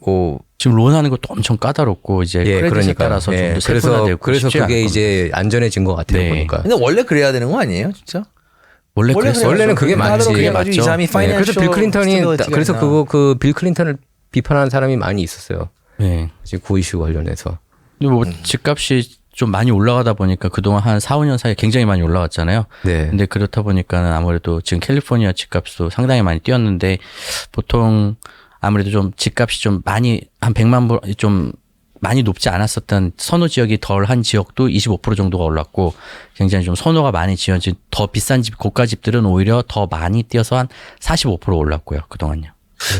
Speaker 1: 뭐
Speaker 3: 지금 론하는 것도 엄청 까다롭고 이제 크레딧에 따라서 좀 더 세분화되고
Speaker 1: 그래서
Speaker 3: 쉽지
Speaker 1: 그게
Speaker 3: 않을
Speaker 1: 이제 안전해진 것 같아요.
Speaker 3: 네.
Speaker 1: 보니까.
Speaker 2: 근데 원래 그래야 되는 거 아니에요, 진짜?
Speaker 3: 원래 그랬어요.
Speaker 1: 원래는 그게 맞지.
Speaker 2: 그게
Speaker 3: 맞죠.
Speaker 2: 맞죠. 이 사람이
Speaker 1: 네, 그래서 빌 클린턴이 그래서 그 빌 클린턴을 비판하는 사람이 많이 있었어요.
Speaker 3: 네.
Speaker 1: 지금 그 이슈 관련해서.
Speaker 3: 근데 뭐 집값이 좀 많이 올라가다 보니까 그동안 한 4, 5년 사이에 굉장히 많이 올라갔잖아요.
Speaker 1: 네.
Speaker 3: 근데 그렇다 보니까는 아무래도 지금 캘리포니아 집값도 상당히 많이 뛰었는데 보통 아무래도 좀 집값이 좀 많이 한 100만 불 좀 많이 높지 않았었던 선호 지역이 덜한 지역도 25% 정도가 올랐고 굉장히 좀 선호가 많이 지어진 더 비싼 집 고가 집들은 오히려 더 많이 뛰어서 한 45% 올랐고요. 그동안요.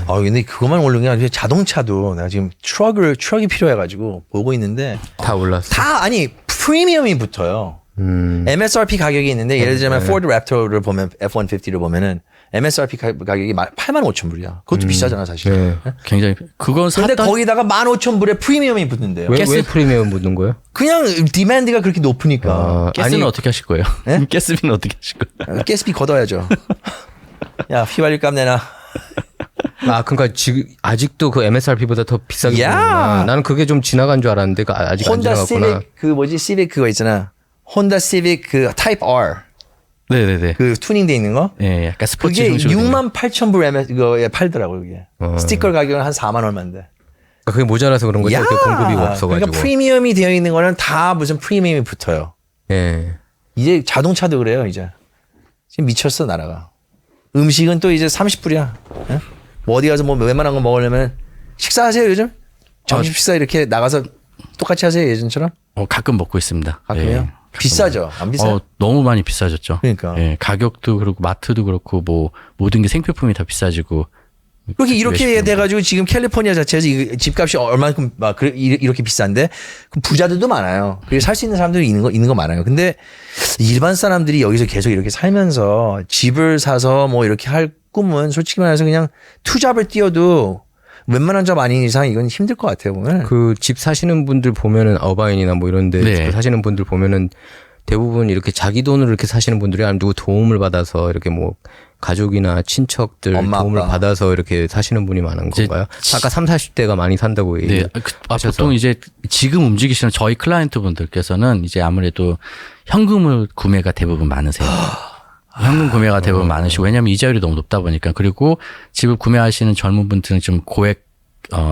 Speaker 2: 근데 그것만 오른 게 아니라 자동차도 내가 지금 트럭이 필요해가지고 보고 있는데
Speaker 1: 다 올랐어.
Speaker 2: 다 아니 프리미엄이 붙어요. MSRP 가격이 있는데 예를 들자면 포드 랩터를 보면 F-150를 보면은 MSRP 가격이 85,000불이야. 그것도 비싸잖아 사실.
Speaker 1: 네.
Speaker 3: 굉장히 그건
Speaker 2: 근데
Speaker 3: 샀던
Speaker 2: 거기다가 15,000불에 프리미엄이 붙는데요.
Speaker 1: 왜 프리미엄 묻는 거예요?
Speaker 2: 그냥 디맨드가 그렇게 높으니까.
Speaker 3: 가스는 어떻게 하실 거예요?
Speaker 2: 네?
Speaker 3: 가스비는 어떻게 하실 거예요?
Speaker 2: 가스비 걷어야죠. 야 휘발유값 내놔.
Speaker 1: 그러니까 지금 아직도 그 MSRP보다 더 비싸게
Speaker 2: 야!
Speaker 1: 보는구나. 나는 그게 좀 지나간 줄 알았는데 아직 안
Speaker 2: 혼다
Speaker 1: 지나갔구나.
Speaker 2: 시빅 시빅 그거 있잖아. 혼다 시빅 그 타입 R
Speaker 3: 네네네.
Speaker 2: 그 투닝돼 있는 거.
Speaker 3: 예, 약간 스포츠
Speaker 2: 그게
Speaker 3: 형식으로 된 거.
Speaker 2: 68,000불 MS 이거에 팔더라고요, 그게. 스티커 가격은 한 4만 얼마인데.
Speaker 1: 그게 모자라서 그런 거죠. 그 공급이 없어가지고.
Speaker 2: 그러니까 프리미엄이 되어 있는 거는 다 무슨 프리미엄이 붙어요.
Speaker 1: 예.
Speaker 2: 이제 자동차도 그래요, 이제. 지금 미쳤어, 나라가. 음식은 또 이제 30불이야. 예? 뭐 어디 가서 뭐 웬만한 거 먹으려면 식사하세요, 요즘? 점심 식사 이렇게 나가서 똑같이 하세요, 예전처럼?
Speaker 3: 가끔 먹고 있습니다.
Speaker 2: 가끔요?
Speaker 3: 예, 가끔
Speaker 2: 비싸죠? 안 비싸요?
Speaker 3: 너무 많이 비싸졌죠.
Speaker 2: 그러니까.
Speaker 3: 예, 가격도 그렇고 마트도 그렇고 뭐 모든 게 생필품이 다 비싸지고.
Speaker 2: 그렇게 이렇게
Speaker 3: 레시피는
Speaker 2: 돼가지고 지금 캘리포니아 자체에서 집값이 얼마큼 막 이렇게 비싼데 그럼 부자들도 많아요. 그리고 살 수 있는 사람들이 있는 거 많아요. 근데 일반 사람들이 여기서 계속 이렇게 살면서 집을 사서 뭐 이렇게 할 꿈은 솔직히 말해서 그냥 투잡을 뛰어도 웬만한 잡 아닌 이상 이건 힘들 것 같아요 보면.
Speaker 1: 그 집 사시는 분들 보면은 어바인이나 뭐 이런데
Speaker 3: 네.
Speaker 1: 집 사시는 분들 보면은 대부분 이렇게 자기 돈으로 이렇게 사시는 분들이 아니면 누구 도움을 받아서 이렇게 뭐 가족이나 친척들
Speaker 2: 엄마,
Speaker 1: 도움을
Speaker 2: 아빠.
Speaker 1: 받아서 이렇게 사시는 분이 많은
Speaker 3: 이제
Speaker 1: 건가요? 아까 3, 40대가 많이 산다고
Speaker 3: 네,
Speaker 1: 하셔서.
Speaker 3: 보통 이제 지금 움직이시는 저희 클라이언트 분들께서는 이제 아무래도 현금을 구매가 대부분 많으세요. 현금 구매가 대부분 많으시고 왜냐하면 이자율이 너무 높다 보니까 그리고 집을 구매하시는 젊은 분들은 좀 고액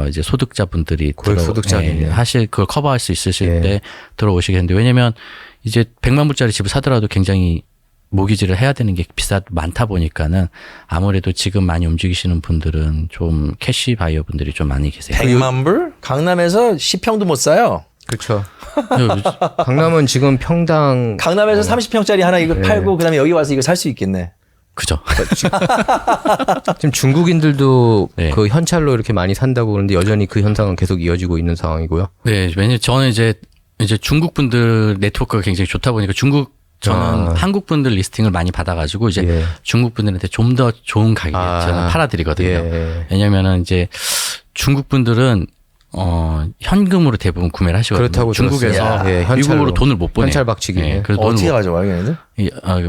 Speaker 3: 이제 소득자분들이
Speaker 1: 고액 소득자겠네요.
Speaker 3: 사실 그걸 커버할 수 있으실
Speaker 1: 예.
Speaker 3: 때 들어오시겠는데 왜냐하면 이제 100만 불짜리 집을 사더라도 굉장히 모기지를 해야 되는 게 많다 보니까는 아무래도 지금 많이 움직이시는 분들은 좀 캐시 바이어 분들이 좀 많이 계세요.
Speaker 2: 100만 불? 강남에서 10평도 못 사요.
Speaker 1: 그렇죠. 강남은 지금 평당
Speaker 2: 강남에서 30평짜리 하나 이거 팔고 그다음에 여기 와서 이거 살 수 있겠네.
Speaker 3: 그죠.
Speaker 1: 지금 중국인들도
Speaker 3: 네.
Speaker 1: 그 현찰로 이렇게 많이 산다고 그러는데 여전히 그 현상은 계속 이어지고 있는 상황이고요.
Speaker 3: 네, 왜냐면 저는 이제 중국 분들 네트워크가 굉장히 좋다 보니까 저는 한국 분들 리스팅을 많이 받아가지고 이제
Speaker 1: 예.
Speaker 3: 중국 분들한테 좀 더 좋은 가격에 저는 팔아드리거든요.
Speaker 1: 예.
Speaker 3: 왜냐면은 이제 중국 분들은 현금으로 대부분 구매를 하시거든요.
Speaker 1: 그렇다고
Speaker 3: 중국에서
Speaker 1: 들었어요. 예, 현찰로.
Speaker 3: 미국으로 돈을 못 보내.
Speaker 1: 현찰 박치기.
Speaker 3: 그래서
Speaker 2: 어떻게
Speaker 3: 돈을
Speaker 2: 가져와요, 얘네들?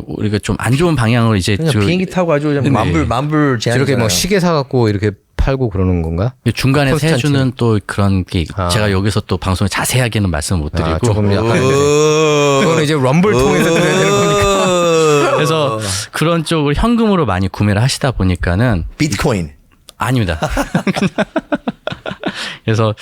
Speaker 3: 우리가 좀 안 좋은 방향으로 이제
Speaker 2: 그냥 비행기 타고 가지고
Speaker 3: 네.
Speaker 2: 만불 제한.
Speaker 1: 이렇게 뭐 시계 사갖고 이렇게 팔고 그러는 건가?
Speaker 3: 중간에
Speaker 1: 콘스탄틴.
Speaker 3: 세주는 또 그런 게 제가 여기서 또 방송에 자세하게는 말씀을 못 드리고
Speaker 1: 조금 약간 그거는 이제 럼블 통해서 드려야 되는 거니까.
Speaker 3: 그래서 그런 쪽으로 현금으로 많이 구매를 하시다 보니까는
Speaker 2: 비트코인.
Speaker 3: 아닙니다. 그래서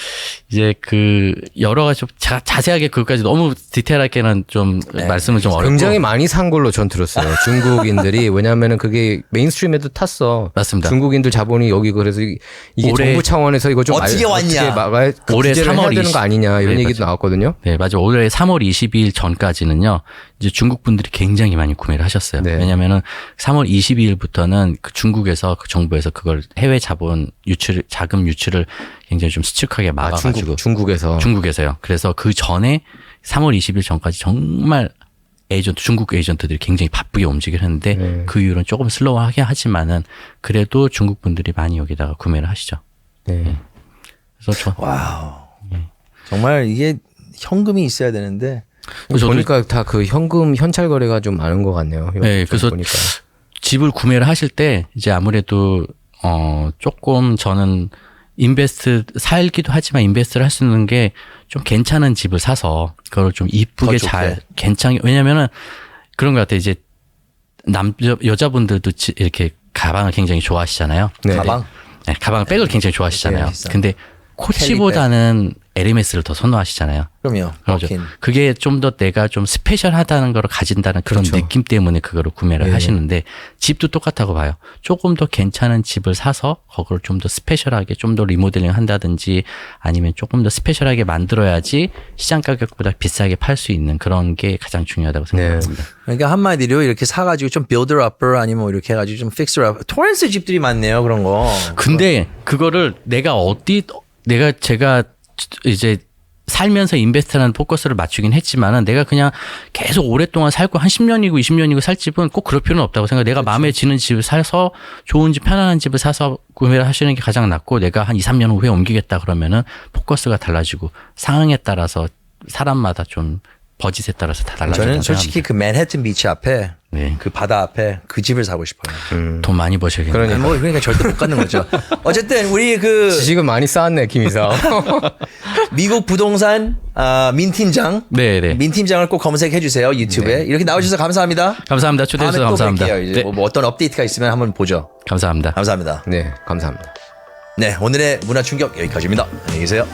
Speaker 3: 이제 그 여러 가지 좀 자세하게 그것까지 너무 디테일하게는 좀 말씀을 좀 어렵고
Speaker 1: 굉장히 많이 산 걸로 전 들었어요. 중국인들이 왜냐하면은 그게 메인스트림에도 탔어.
Speaker 3: 맞습니다.
Speaker 1: 중국인들 자본이 여기 그래서 이게
Speaker 3: 올해
Speaker 1: 정부 차원에서 이거 좀
Speaker 2: 어떻게 왔냐?
Speaker 1: 어떻게 막아야
Speaker 3: 올해
Speaker 1: 규제를
Speaker 3: 3월
Speaker 1: 해야 되는
Speaker 3: 20
Speaker 1: 거 아니냐 이런
Speaker 3: 네,
Speaker 1: 얘기도
Speaker 3: 맞아요.
Speaker 1: 나왔거든요.
Speaker 3: 네, 맞아요. 올해 3월 22일 전까지는요. 이제 중국 분들이 굉장히 많이 구매를 하셨어요.
Speaker 1: 네.
Speaker 3: 왜냐면은 3월 22일부터는 그 중국에서 그 정부에서 그걸 해외 자금 유출을 굉장히 좀 수축하게 막아가지고
Speaker 1: 중국에서요.
Speaker 3: 그래서 그 전에 3월 20일 전까지 정말 중국 에이전트들이 굉장히 바쁘게 움직이를 했는데 그 이후로는 조금 슬로우하게 하지만은 그래도 중국 분들이 많이 여기다가 구매를 하시죠.
Speaker 1: 네.
Speaker 3: 그래서
Speaker 2: 와우. 정말 이게 현금이 있어야 되는데.
Speaker 3: 저도
Speaker 1: 보니까 다 그 현금 현찰 거래가 좀 많은 것 같네요.
Speaker 3: 네, 그래서
Speaker 1: 보니까.
Speaker 3: 집을 구매를 하실 때 이제 아무래도 조금 저는 살기도 하지만 인베스트를 할 수 있는 게 좀 괜찮은 집을 사서 그걸 좀 이쁘게 잘 왜냐면은 그런 것 같아요. 이제 여자분들도 이렇게 가방을 굉장히 좋아하시잖아요.
Speaker 1: 네.
Speaker 2: 가방.
Speaker 3: 네, 가방을 백을 굉장히 좋아하시잖아요.
Speaker 2: 네,
Speaker 3: 근데 코치보다는 에르메스를 더 선호하시잖아요.
Speaker 2: 그럼요.
Speaker 3: 그렇죠.
Speaker 2: 버킨.
Speaker 3: 그게 좀 더 내가 좀 스페셜하다는 걸 가진다는 그런
Speaker 1: 그렇죠.
Speaker 3: 느낌 때문에 그거를 구매를 하시는데 집도 똑같다고 봐요. 조금 더 괜찮은 집을 사서 그걸 좀 더 스페셜하게 좀 더 리모델링 한다든지 아니면 조금 더 스페셜하게 만들어야지 시장 가격보다 비싸게 팔 수 있는 그런 게 가장 중요하다고 생각합니다.
Speaker 2: 그러니까 한마디로 이렇게 사가지고 좀 builder upper 아니면 뭐 이렇게 해가지고 좀 fixer up. 토렌스 집들이 많네요 그런 거.
Speaker 3: 근데 그거를 제가 이제 살면서 인베스트라는 포커스를 맞추긴 했지만은 내가 그냥 계속 오랫동안 살고 한 10년이고 20년이고 살 집은 꼭 그럴 필요는 없다고 생각해. 내가 마음에 드는 집을 사서 좋은 집 편안한 집을 사서 구매를 하시는 게 가장 낫고 내가 한 2, 3년 후에 옮기겠다 그러면은 포커스가 달라지고 상황에 따라서 사람마다 좀 버짓에 따라서 다 달라진다고
Speaker 2: 저는 솔직히 그 맨해튼 비치 앞에
Speaker 3: 네.
Speaker 2: 그 바다 앞에 그 집을 사고 싶어요.
Speaker 3: 돈 많이 버셔야겠네요.
Speaker 2: 그러니까 절대 못 갖는 거죠. 어쨌든 우리 그
Speaker 1: 지식은 많이 쌓았네 김이사.
Speaker 2: 미국 부동산 민 팀장,
Speaker 3: 네.
Speaker 2: 민 팀장을 꼭 검색해 주세요 유튜브에. 이렇게 나와주셔서 감사합니다.
Speaker 3: 감사합니다. 초대해
Speaker 2: 다음에
Speaker 3: 주셔서
Speaker 2: 또
Speaker 3: 감사합니다.
Speaker 2: 뵐게요. 이제
Speaker 3: 네.
Speaker 2: 뭐 어떤 업데이트가 있으면 한번 보죠.
Speaker 3: 감사합니다.
Speaker 2: 감사합니다.
Speaker 1: 네, 감사합니다.
Speaker 2: 네, 오늘의 문화 충격 여기까지입니다. 안녕히 계세요.